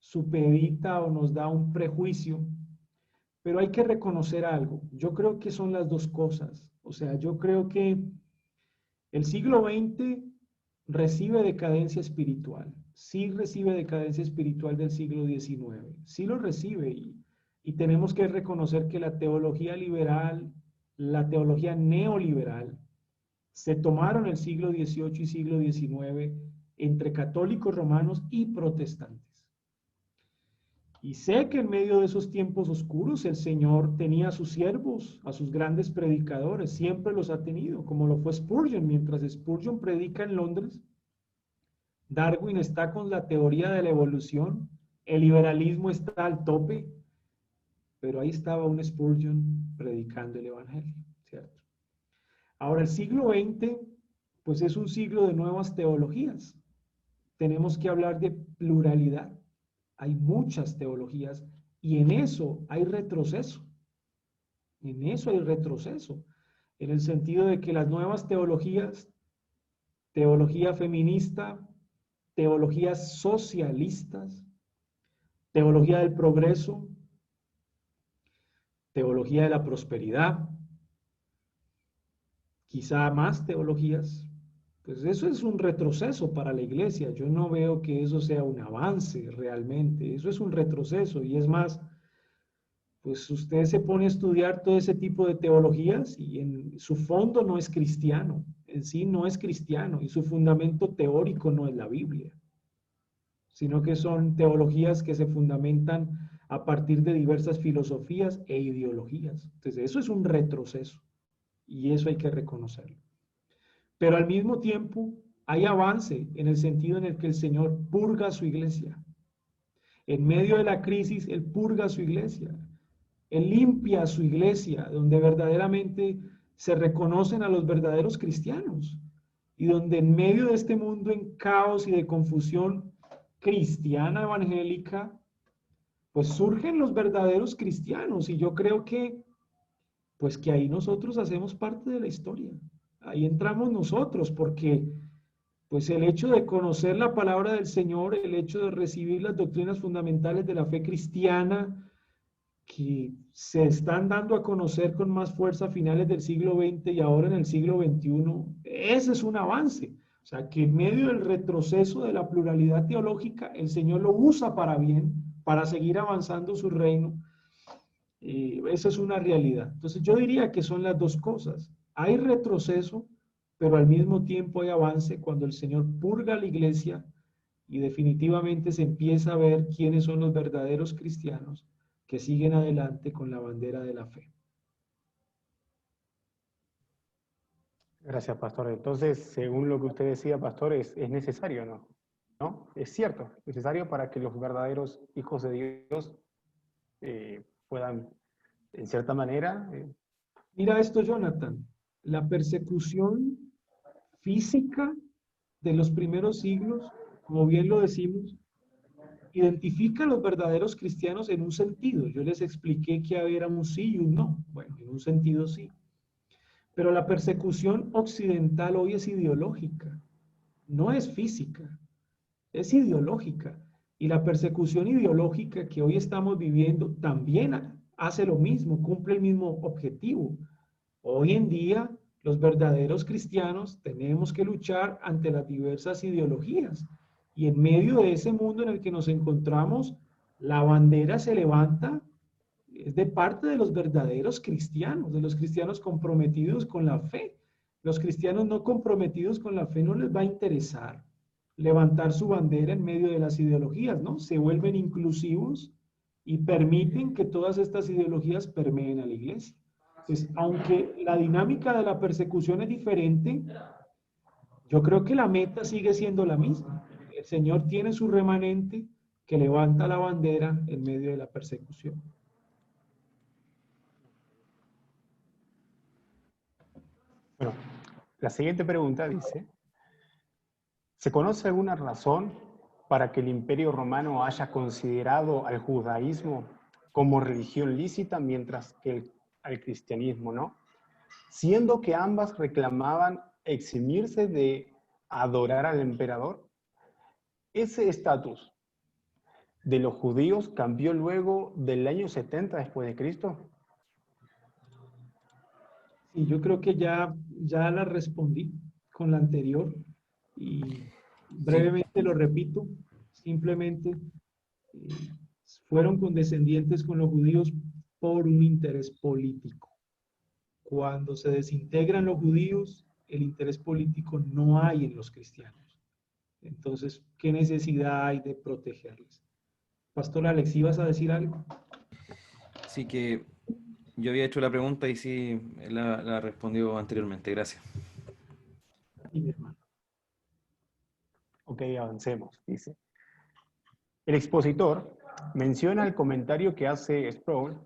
supedita o nos da un prejuicio. Pero hay que reconocer algo. Yo creo que son las dos cosas. O sea, yo creo que el siglo XX recibe decadencia espiritual. Sí recibe decadencia espiritual del siglo XIX. Sí lo recibe y tenemos que reconocer que la teología liberal, la teología neoliberal, se tomaron el siglo XVIII y siglo XIX entre católicos romanos y protestantes. Y sé que en medio de esos tiempos oscuros el Señor tenía a sus siervos, a sus grandes predicadores, siempre los ha tenido, como lo fue Spurgeon. Mientras Spurgeon predica en Londres, Darwin está con la teoría de la evolución, el liberalismo está al tope, pero ahí estaba un Spurgeon predicando el Evangelio, ¿cierto? Ahora el siglo XX, pues es un siglo de nuevas teologías. Tenemos que hablar de pluralidad. Hay muchas teologías y en eso hay retroceso. En eso hay retroceso. En el sentido de que las nuevas teologías, teología feminista, teologías socialistas, teología del progreso, teología de la prosperidad, quizá más teologías, pues eso es un retroceso para la iglesia. Yo no veo que eso sea un avance realmente. Eso es un retroceso y es más, pues usted se pone a estudiar todo ese tipo de teologías y en su fondo no es cristiano, en sí no es cristiano y su fundamento teórico no es la Biblia, sino que son teologías que se fundamentan a partir de diversas filosofías e ideologías. Entonces eso es un retroceso y eso hay que reconocerlo. Pero al mismo tiempo hay avance en el sentido en el que el Señor purga a su iglesia. En medio de la crisis, Él purga a su iglesia. Él limpia a su iglesia, donde verdaderamente se reconocen a los verdaderos cristianos y donde en medio de este mundo en caos y de confusión cristiana evangélica, pues surgen los verdaderos cristianos y yo creo que, pues que ahí nosotros hacemos parte de la historia. Ahí entramos nosotros porque pues el hecho de conocer la palabra del Señor, el hecho de recibir las doctrinas fundamentales de la fe cristiana, que se están dando a conocer con más fuerza a finales del siglo XX y ahora en el siglo XXI, ese es un avance. O sea, que en medio del retroceso de la pluralidad teológica, el Señor lo usa para bien, para seguir avanzando su reino. Esa es una realidad. Entonces yo diría que son las dos cosas. Hay retroceso, pero al mismo tiempo hay avance cuando el Señor purga la iglesia y definitivamente se empieza a ver quiénes son los verdaderos cristianos que siguen adelante con la bandera de la fe. Gracias, pastor. Entonces, según lo que usted decía, pastor, es necesario, ¿no? ¿No? Es cierto, necesario para que los verdaderos hijos de Dios puedan, en cierta manera... Mira esto, Jonathan. La persecución física de los primeros siglos, como bien lo decimos, identifica a los verdaderos cristianos en un sentido. Yo les expliqué que había un sí y un no. Bueno, en un sentido sí. Pero la persecución occidental hoy es ideológica, no es física, es ideológica. Y la persecución ideológica que hoy estamos viviendo también hace lo mismo, cumple el mismo objetivo. Hoy en día, los verdaderos cristianos tenemos que luchar ante las diversas ideologías. Y en medio de ese mundo en el que nos encontramos, la bandera se levanta, es de parte de los verdaderos cristianos, de los cristianos comprometidos con la fe. Los cristianos no comprometidos con la fe no les va a interesar levantar su bandera en medio de las ideologías, ¿no? Se vuelven inclusivos y permiten que todas estas ideologías permeen a la iglesia. Entonces, aunque la dinámica de la persecución es diferente, yo creo que la meta sigue siendo la misma. El Señor tiene su remanente que levanta la bandera en medio de la persecución. Bueno, la siguiente pregunta dice, ¿se conoce alguna razón para que el Imperio Romano haya considerado al judaísmo como religión lícita mientras que al cristianismo no? Siendo que ambas reclamaban eximirse de adorar al emperador. Ese estatus de los judíos cambió luego del año 70 después de Cristo. Sí, yo creo que ya la respondí con la anterior y brevemente lo repito, simplemente fueron condescendientes con los judíos por un interés político. Cuando se desintegran los judíos, el interés político no hay en los cristianos. Entonces, ¿qué necesidad hay de protegerles? Pastor Alex, ¿ibas a decir algo? Sí, que yo había hecho la pregunta y sí la respondió anteriormente. Gracias. Sí, mi hermano. Ok, avancemos, dice. El expositor menciona el comentario que hace Sproul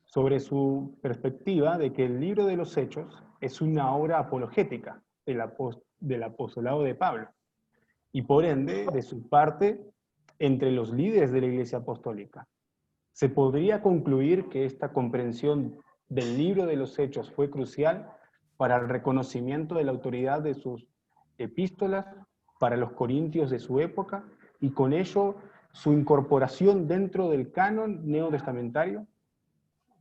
sobre su perspectiva de que el libro de los Hechos es una obra apologética del apostolado de Pablo y por ende, de su parte, entre los líderes de la Iglesia Apostólica. Se podría concluir que esta comprensión del libro de los Hechos fue crucial para el reconocimiento de la autoridad de sus epístolas para los corintios de su época y con ello su incorporación dentro del canon neotestamentario,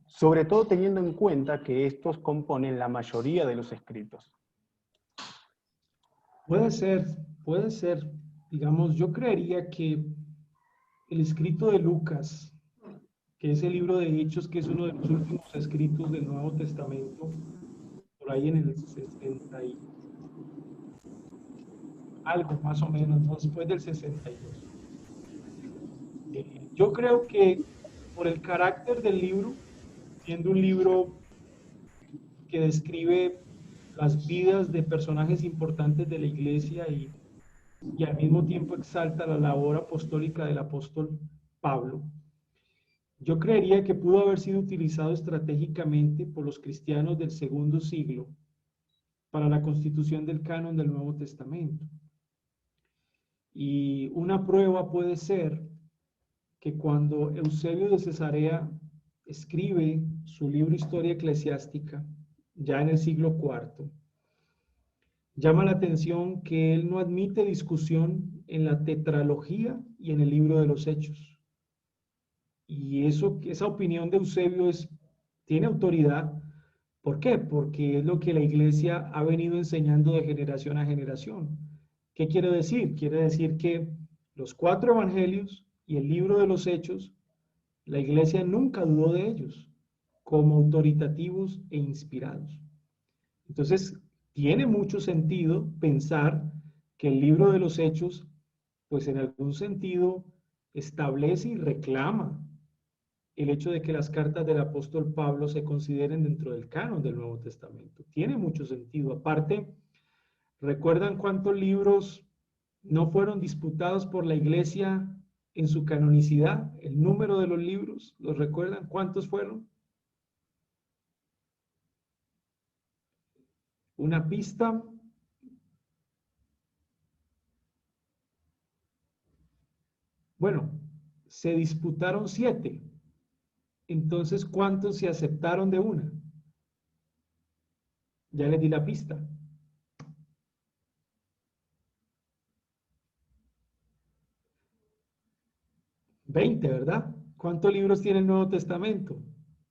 sobre todo teniendo en cuenta que estos componen la mayoría de los escritos. Puede ser, digamos, yo creería que el escrito de Lucas, que es el libro de Hechos, que es uno de los últimos escritos del Nuevo Testamento, por ahí en el 60 y algo más o menos, ¿no? Después del 62. Yo creo que por el carácter del libro, siendo un libro que describe las vidas de personajes importantes de la iglesia y al mismo tiempo exalta la labor apostólica del apóstol Pablo, yo creería que pudo haber sido utilizado estratégicamente por los cristianos del segundo siglo para la constitución del canon del Nuevo Testamento. Y una prueba puede ser que cuando Eusebio de Cesarea escribe su libro Historia Eclesiástica, ya en el siglo IV, llama la atención que él no admite discusión en la tetralogía y en el libro de los Hechos. Y esa opinión de Eusebio tiene autoridad. ¿Por qué? Porque es lo que la iglesia ha venido enseñando de generación a generación. ¿Qué quiere decir? Quiere decir que los 4 evangelios y el libro de los Hechos, la iglesia nunca dudó de ellos como autoritativos e inspirados. Entonces, tiene mucho sentido pensar que el libro de los Hechos, pues en algún sentido, establece y reclama el hecho de que las cartas del apóstol Pablo se consideren dentro del canon del Nuevo Testamento. Tiene mucho sentido. Aparte, ¿recuerdan cuántos libros no fueron disputados por la iglesia en su canonicidad? El número de los libros, ¿los recuerdan? ¿Cuántos fueron? Una pista. Bueno, se disputaron 7. Entonces, ¿cuántos se aceptaron de una? Ya les di la pista. 20, ¿verdad? ¿Cuántos libros tiene el Nuevo Testamento?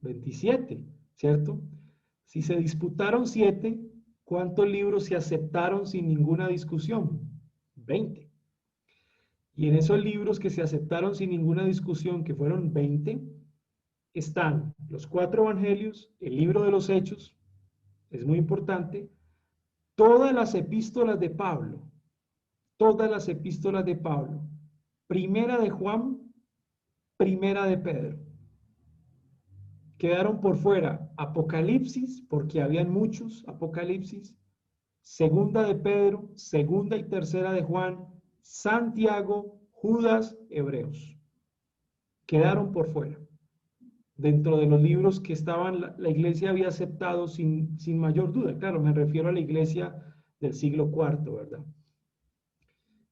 27, ¿cierto? Si se disputaron 7, ¿cuántos libros se aceptaron sin ninguna discusión? 20. Y en esos libros que se aceptaron sin ninguna discusión, que fueron 20, están los 4 evangelios, el libro de los Hechos, es muy importante, todas las epístolas de Pablo, primera de Juan, primera de Pedro. Quedaron por fuera Apocalipsis, porque habían muchos Apocalipsis, segunda de Pedro, segunda y tercera de Juan, Santiago, Judas, Hebreos. Quedaron por fuera. Dentro de los libros que estaban, la iglesia había aceptado sin mayor duda. Claro, me refiero a la iglesia del siglo IV, ¿verdad?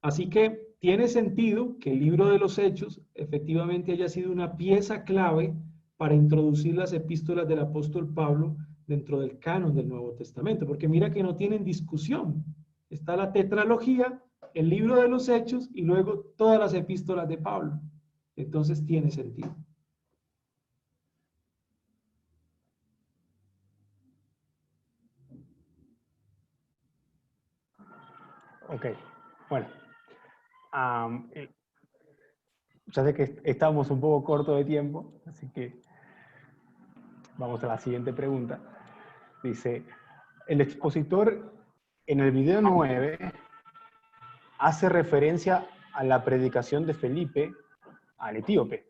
Así que tiene sentido que el libro de los Hechos efectivamente haya sido una pieza clave para introducir las epístolas del apóstol Pablo dentro del canon del Nuevo Testamento, porque mira que no tienen discusión. Está la tetralogía, el libro de los Hechos y luego todas las epístolas de Pablo. Entonces tiene sentido. Ok, bueno. Ya sé que estamos un poco cortos de tiempo, así que vamos a la siguiente pregunta. Dice, el expositor en el video 9 hace referencia a la predicación de Felipe al etíope.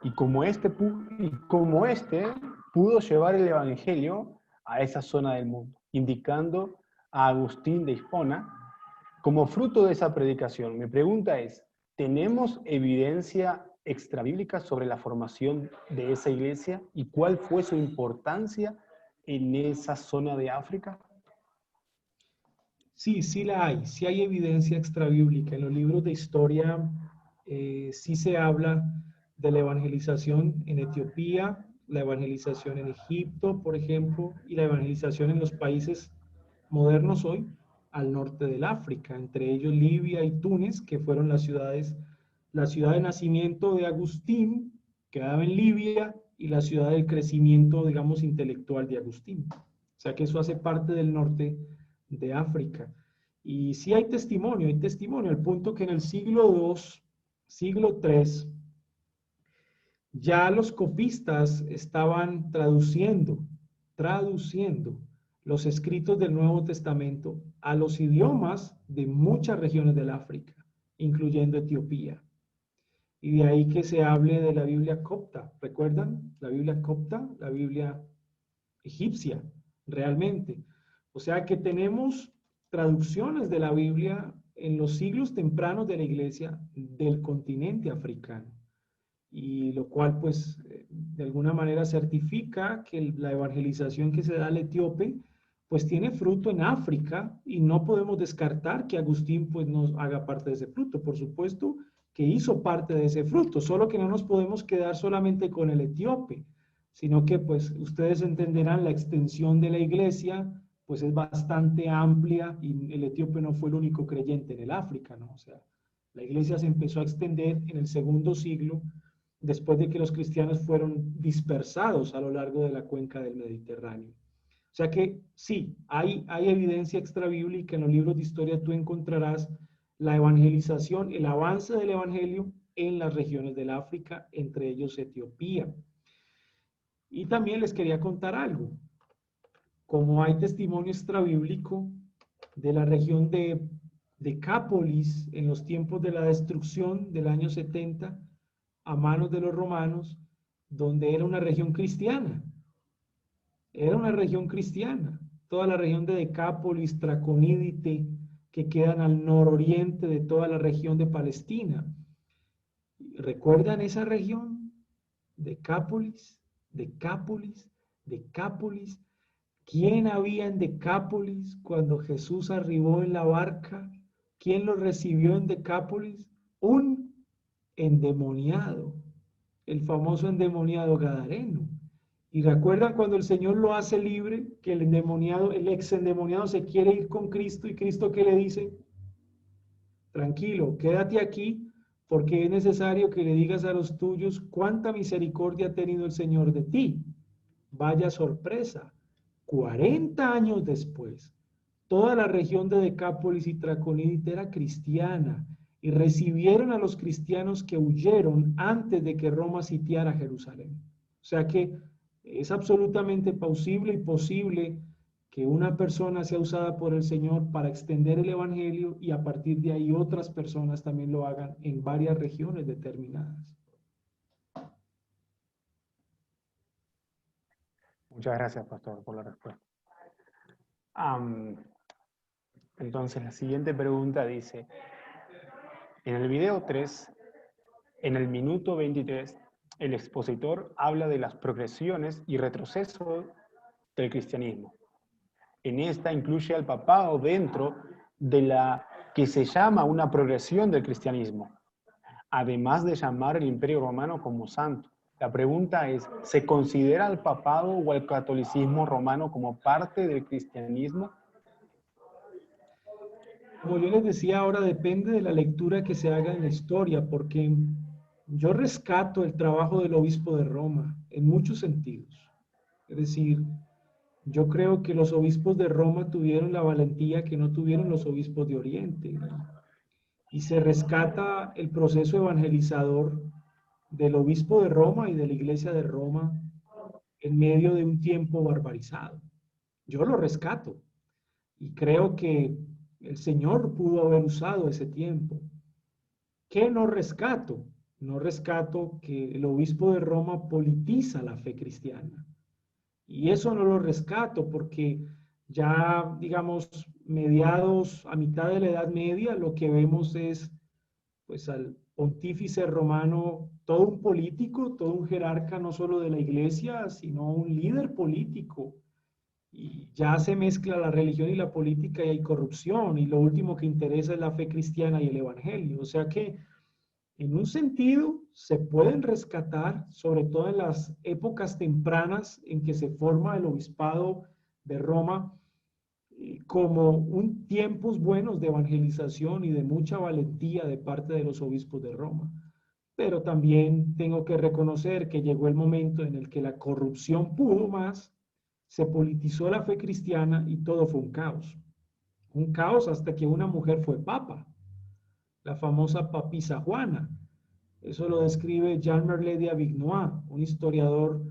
Y como este pudo llevar el evangelio a esa zona del mundo, indicando a Agustín de Hipona como fruto de esa predicación. Mi pregunta es, ¿tenemos evidencia extrabíblica sobre la formación de esa iglesia y cuál fue su importancia en esa zona de África? Sí, sí la hay. Sí hay evidencia extrabíblica. En los libros de historia sí se habla de la evangelización en Etiopía, la evangelización en Egipto, por ejemplo, y la evangelización en los países modernos hoy al norte del África, entre ellos Libia y Túnez, que fueron las ciudades, la ciudad de nacimiento de Agustín, que quedaba en Libia, y la ciudad del crecimiento, digamos, intelectual de Agustín. O sea que eso hace parte del norte de África. Y sí hay testimonio, al punto que en el siglo II, siglo III, ya los copistas estaban traduciendo los escritos del Nuevo Testamento a los idiomas de muchas regiones del África, incluyendo Etiopía. Y de ahí que se hable de la Biblia copta. ¿Recuerdan? La Biblia copta, la Biblia egipcia, realmente. O sea que tenemos traducciones de la Biblia en los siglos tempranos de la iglesia del continente africano. Y lo cual, pues, de alguna manera certifica que la evangelización que se da al etíope, pues tiene fruto en África y no podemos descartar que Agustín, pues, nos haga parte de ese fruto. Por supuesto que hizo parte de ese fruto, solo que no nos podemos quedar solamente con el etíope, sino que, pues, ustedes entenderán la extensión de la iglesia, pues es bastante amplia y el etíope no fue el único creyente en el África, ¿no? O sea, la iglesia se empezó a extender en el segundo siglo después de que los cristianos fueron dispersados a lo largo de la cuenca del Mediterráneo. O sea que sí, hay evidencia extrabíblica. En los libros de historia tú encontrarás la evangelización, el avance del evangelio en las regiones del África, entre ellos Etiopía. Y también les quería contar algo. Como hay testimonio extrabíblico de la región de Decápolis en los tiempos de la destrucción del año 70, a manos de los romanos, donde era una región cristiana. Era una región cristiana. Toda la región de Decápolis, Traconídite, que quedan al nororiente de toda la región de Palestina. ¿Recuerdan esa región? Decápolis, Decápolis, Decápolis. ¿Quién había en Decápolis cuando Jesús arribó en la barca? ¿Quién lo recibió en Decápolis? Un endemoniado, el famoso endemoniado gadareno. Y recuerdan cuando el Señor lo hace libre, que el endemoniado, el ex endemoniado se quiere ir con Cristo, y Cristo ¿qué le dice? Tranquilo, quédate aquí, porque es necesario que le digas a los tuyos cuánta misericordia ha tenido el Señor de ti. Vaya sorpresa, 40 años después, toda la región de Decápolis y Traconite era cristiana, y recibieron a los cristianos que huyeron antes de que Roma sitiara Jerusalén. O sea que es absolutamente plausible y posible que una persona sea usada por el Señor para extender el Evangelio, y a partir de ahí otras personas también lo hagan en varias regiones determinadas. Muchas gracias, pastor, por la respuesta. Entonces, la siguiente pregunta dice, en el video 3, en el minuto 23, el expositor habla de las progresiones y retrocesos del cristianismo. En esta incluye al papado dentro de la que se llama una progresión del cristianismo, además de llamar el Imperio Romano como santo. La pregunta es, ¿se considera al papado o al catolicismo romano como parte del cristianismo? Como yo les decía ahora, depende de la lectura que se haga en la historia, porque yo rescato el trabajo del obispo de Roma en muchos sentidos. Es decir, yo creo que los obispos de Roma tuvieron la valentía que no tuvieron los obispos de Oriente, y se rescata el proceso evangelizador del obispo de Roma y de la iglesia de Roma en medio de un tiempo barbarizado. Yo lo rescato y creo que el Señor pudo haber usado ese tiempo. ¿Qué no rescato? No rescato que el obispo de Roma politiza la fe cristiana. Y eso no lo rescato porque ya, digamos, mediados a mitad de la Edad Media, lo que vemos es pues al pontífice romano, todo un político, todo un jerarca, no solo de la iglesia, sino un líder político. Y ya se mezcla la religión y la política y hay corrupción, y lo último que interesa es la fe cristiana y el evangelio. O sea que, en un sentido, se pueden rescatar, sobre todo en las épocas tempranas en que se forma el obispado de Roma, como un tiempos buenos de evangelización y de mucha valentía de parte de los obispos de Roma. Pero también tengo que reconocer que llegó el momento en el que la corrupción pudo más, se politizó la fe cristiana y todo fue un caos. Un caos hasta que una mujer fue papa, la famosa papisa Juana. Eso lo describe Jean Merlet de Avignois, un historiador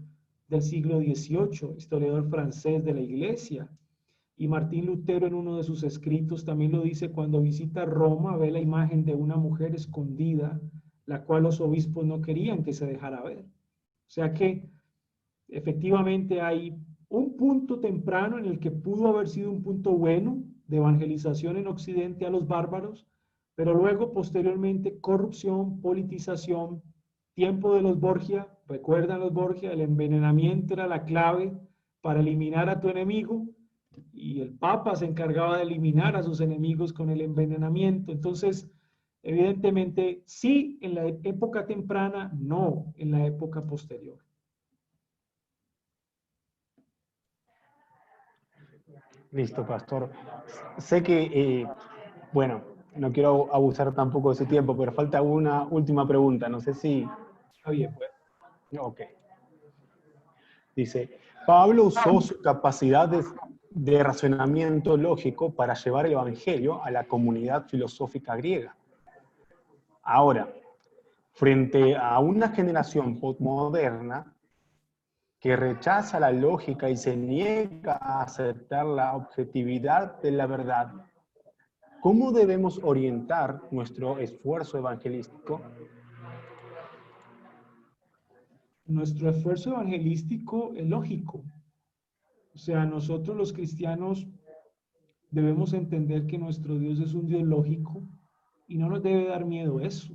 del siglo XVIII, historiador francés de la iglesia. Y Martín Lutero en uno de sus escritos también lo dice: cuando visita Roma ve la imagen de una mujer escondida, la cual los obispos no querían que se dejara ver. O sea que efectivamente hay un punto temprano en el que pudo haber sido un punto bueno de evangelización en Occidente a los bárbaros, pero luego posteriormente corrupción, politización, tiempo de los Borgia. ¿Recuerdan los Borgia? El envenenamiento era la clave para eliminar a tu enemigo, y el Papa se encargaba de eliminar a sus enemigos con el envenenamiento. Entonces, evidentemente, sí en la época temprana, no en la época posterior. Listo, pastor. Sé que, bueno, no quiero abusar tampoco de su tiempo, pero falta una última pregunta. No sé si... Está bien, pues. Ok. Dice, Pablo usó su capacidad de razonamiento lógico para llevar el evangelio a la comunidad filosófica griega. Ahora, frente a una generación postmoderna que rechaza la lógica y se niega a aceptar la objetividad de la verdad, ¿cómo debemos orientar nuestro esfuerzo evangelístico? Nuestro esfuerzo evangelístico es lógico. O sea, nosotros los cristianos debemos entender que nuestro Dios es un Dios lógico y no nos debe dar miedo eso.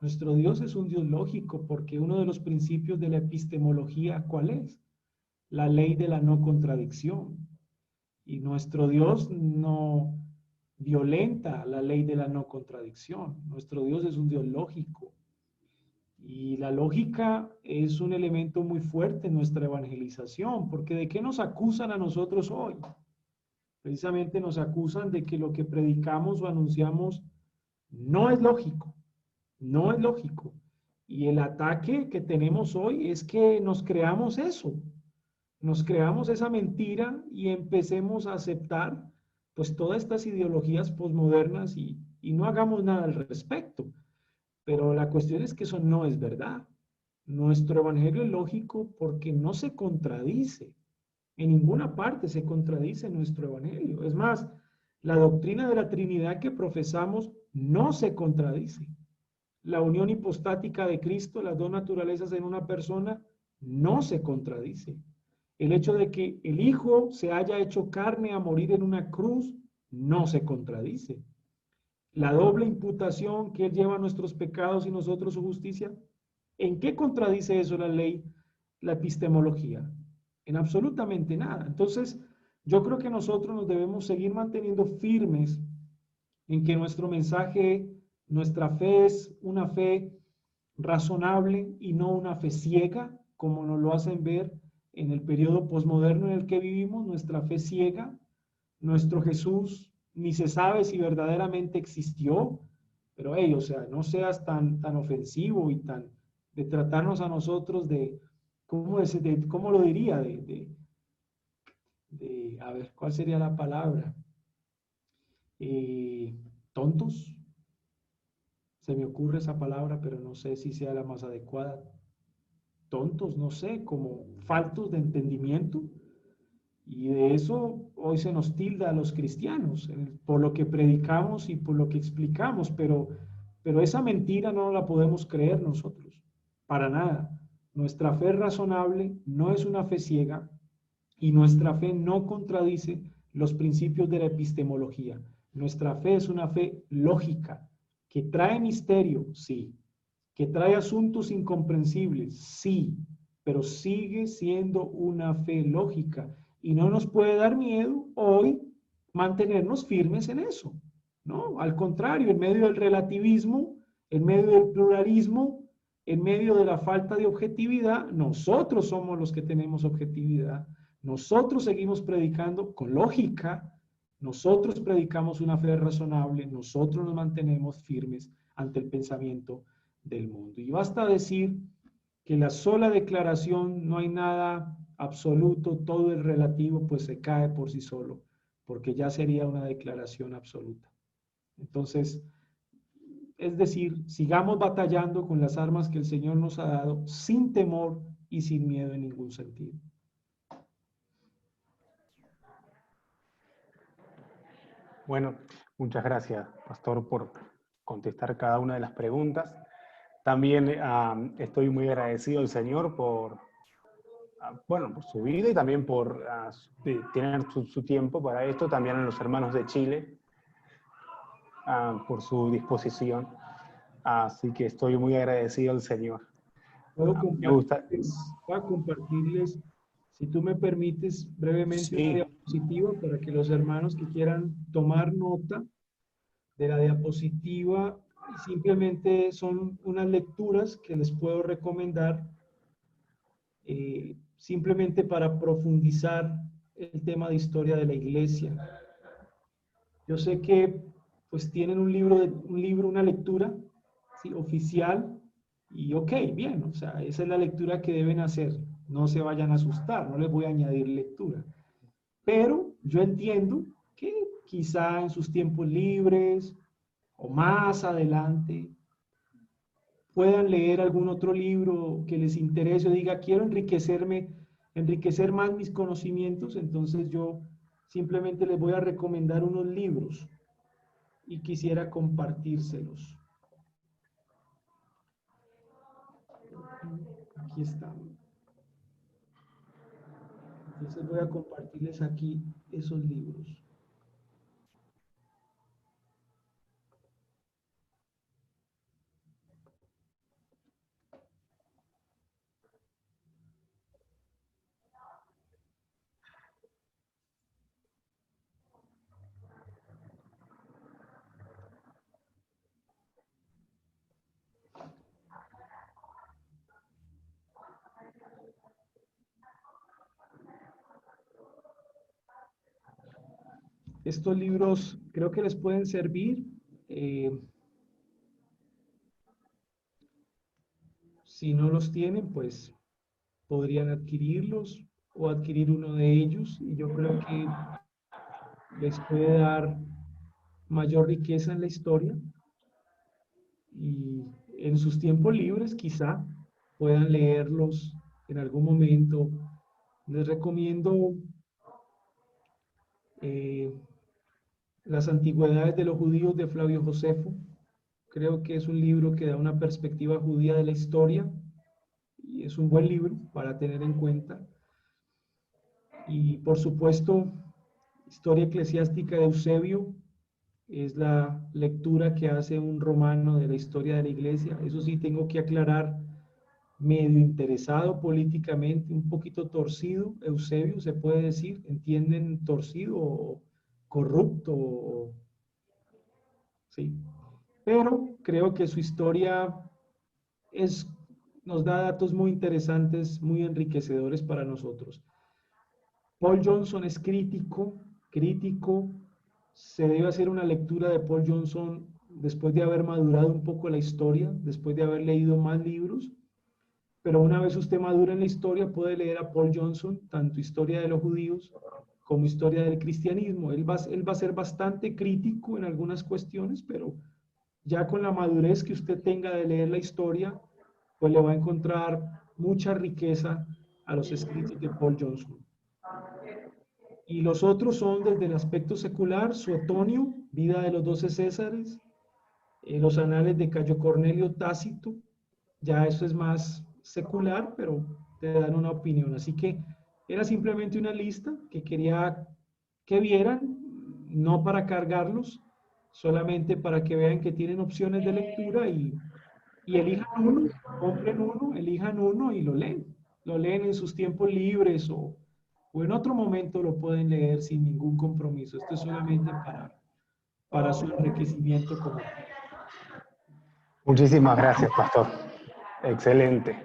Nuestro Dios es un Dios lógico porque uno de los principios de la epistemología, ¿cuál es? La ley de la no contradicción. Y nuestro Dios no violenta la ley de la no contradicción. Nuestro Dios es un Dios lógico. Y la lógica es un elemento muy fuerte en nuestra evangelización, porque ¿de qué nos acusan a nosotros hoy? Precisamente nos acusan de que lo que predicamos o anunciamos no es lógico, no es lógico. Y el ataque que tenemos hoy es que nos creamos eso, nos creamos esa mentira y empecemos a aceptar pues todas estas ideologías posmodernas y no hagamos nada al respecto. Pero la cuestión es que eso no es verdad. Nuestro evangelio es lógico porque no se contradice. En ninguna parte se contradice nuestro evangelio. Es más, la doctrina de la Trinidad que profesamos no se contradice. La unión hipostática de Cristo, las dos naturalezas en una persona, no se contradice. El hecho de que el Hijo se haya hecho carne a morir en una cruz, no se contradice. La doble imputación que Él lleva nuestros pecados y nosotros su justicia, ¿en qué contradice eso la ley, la epistemología? En absolutamente nada. Entonces, yo creo que nosotros nos debemos seguir manteniendo firmes en que nuestro mensaje, nuestra fe es una fe razonable y no una fe ciega, como nos lo hacen ver en el periodo posmoderno en el que vivimos, nuestra fe ciega, nuestro Jesús ni se sabe si verdaderamente existió, pero hey, o sea, no seas tan ofensivo y tan de tratarnos a nosotros ¿cómo lo diría? A ver, ¿cuál sería la palabra? Eh, tontos, se me ocurre esa palabra, pero no sé si sea la más adecuada. Tontos, no sé, como faltos de entendimiento. Y de eso hoy se nos tilda a los cristianos, por lo que predicamos y por lo que explicamos, pero esa mentira no la podemos creer nosotros, para nada. Nuestra fe razonable no es una fe ciega y nuestra fe no contradice los principios de la epistemología. Nuestra fe es una fe lógica, que trae misterio, sí, que trae asuntos incomprensibles, sí, pero sigue siendo una fe lógica y no nos puede dar miedo hoy mantenernos firmes en eso, ¿no? Al contrario, en medio del relativismo, en medio del pluralismo, en medio de la falta de objetividad, nosotros somos los que tenemos objetividad, nosotros seguimos predicando con lógica, nosotros predicamos una fe razonable, nosotros nos mantenemos firmes ante el pensamiento del mundo. Y basta decir que la sola declaración, no hay nada absoluto, todo es relativo, pues se cae por sí solo, porque ya sería una declaración absoluta. Entonces, es decir, sigamos batallando con las armas que el Señor nos ha dado, sin temor y sin miedo en ningún sentido. Bueno, muchas gracias, Pastor, por contestar cada una de las preguntas. También estoy muy agradecido al Señor por, bueno, por su vida y también por tener su tiempo para esto. También a los hermanos de Chile por su disposición. Así que estoy muy agradecido al Señor. Me gusta. Voy a compartirles, si tú me permites, brevemente una Sí, diapositiva para que los hermanos que quieran tomar nota de la diapositiva, simplemente son unas lecturas que les puedo recomendar simplemente para profundizar el tema de historia de la iglesia. Yo sé que pues tienen una lectura, ¿sí? Oficial, y ok, bien, o sea, esa es la lectura que deben hacer. No se vayan a asustar, no les voy a añadir lectura. Pero yo entiendo que quizá en sus tiempos libres o más adelante puedan leer algún otro libro que les interese o diga, quiero enriquecer más mis conocimientos, entonces yo simplemente les voy a recomendar unos libros y quisiera compartírselos. Aquí están. Entonces voy a compartirles aquí esos libros. Estos libros creo que les pueden servir. Si no los tienen, pues podrían adquirirlos o adquirir uno de ellos. Y yo creo que les puede dar mayor riqueza en la historia. Y en sus tiempos libres quizá puedan leerlos en algún momento. Les recomiendo Las antigüedades de los judíos de Flavio Josefo. Creo que es un libro que da una perspectiva judía de la historia y es un buen libro para tener en cuenta. Y por supuesto, Historia Eclesiástica de Eusebio es la lectura que hace un romano de la historia de la iglesia. Eso sí, tengo que aclarar, medio interesado políticamente, un poquito torcido, Eusebio, se puede decir, ¿entienden? Torcido o corrupto, sí. Pero creo que su historia nos da datos muy interesantes, muy enriquecedores para nosotros. Paul Johnson es crítico, se debe hacer una lectura de Paul Johnson después de haber madurado un poco la historia, después de haber leído más libros, pero una vez usted madura en la historia puede leer a Paul Johnson, tanto Historia de los Judíos como Historia del Cristianismo. Él va a ser bastante crítico en algunas cuestiones, pero ya con la madurez que usted tenga de leer la historia, pues le va a encontrar mucha riqueza a los escritos de Paul Johnson. Y los otros son desde el aspecto secular, Suetonio, Vida de los 12 Césares, los Anales de Cayo Cornelio Tácito, ya eso es más secular, pero te dan una opinión. Así que era simplemente una lista que quería que vieran, no para cargarlos, solamente para que vean que tienen opciones de lectura y elijan uno, compren uno, elijan uno y lo leen. Lo leen en sus tiempos libres o en otro momento lo pueden leer sin ningún compromiso. Esto es solamente para su enriquecimiento como tal. Muchísimas gracias, pastor. Excelente.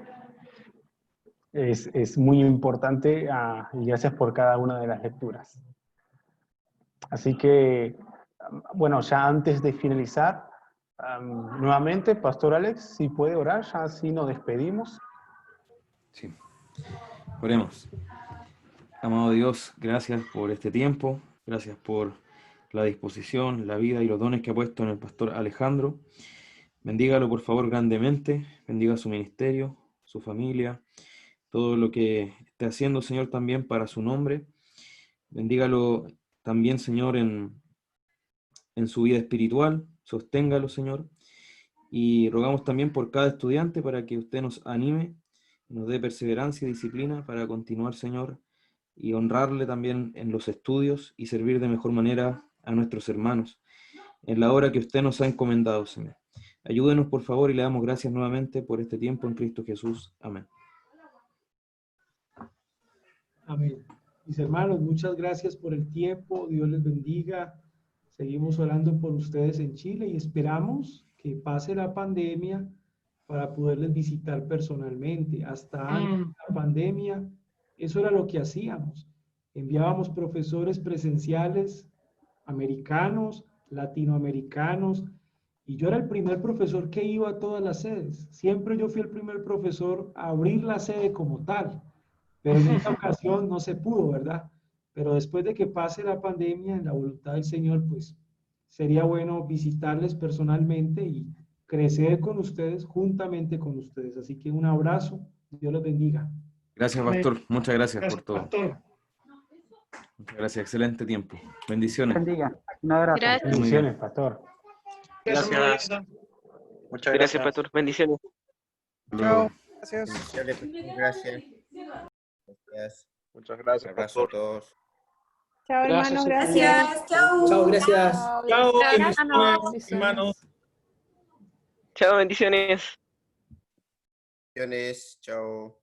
Es muy importante y gracias por cada una de las lecturas. Así que, bueno, ya antes de finalizar, nuevamente, Pastor Alex, si puede orar, ya así nos despedimos. Sí. Oremos. Amado Dios, gracias por este tiempo, gracias por la disposición, la vida y los dones que ha puesto en el pastor Alejandro. Bendígalo por favor grandemente, bendiga su ministerio, su familia, todo lo que esté haciendo, Señor, también para su nombre. Bendígalo también, Señor, en su vida espiritual, sosténgalo, Señor. Y rogamos también por cada estudiante para que usted nos anime, nos dé perseverancia y disciplina para continuar, Señor, y honrarle también en los estudios y servir de mejor manera a nuestros hermanos en la obra que usted nos ha encomendado, Señor. Ayúdenos, por favor, y le damos gracias nuevamente por este tiempo en Cristo Jesús. Amén. Amén. Mis hermanos, muchas gracias por el tiempo. Dios les bendiga. Seguimos orando por ustedes en Chile y esperamos que pase la pandemia para poderles visitar personalmente. Hasta antes de la pandemia, eso era lo que hacíamos. Enviábamos profesores presenciales americanos, latinoamericanos, y yo era el primer profesor que iba a todas las sedes. Siempre yo fui el primer profesor a abrir la sede como tal, pero en esta ocasión no se pudo, ¿verdad? Pero después de que pase la pandemia, en la voluntad del Señor, pues sería bueno visitarles personalmente y crecer con ustedes, juntamente con ustedes. Así que un abrazo, Dios los bendiga. Gracias, pastor. Muchas gracias por todo. Muchas gracias, excelente tiempo. Bendiciones. Bendiga. Un abrazo. Gracias. Bendiciones, pastor. Gracias. Muchas Gracias, pastor. Bendiciones. Chao. Gracias. Gracias. Muchas gracias, Un abrazo a pastor. todos. Chao, hermanos, gracias. Gracias. Chao. Chao, gracias. Chao, Gracias. bendiciones, hermanos. Chao, bendiciones. Bendiciones. Chao.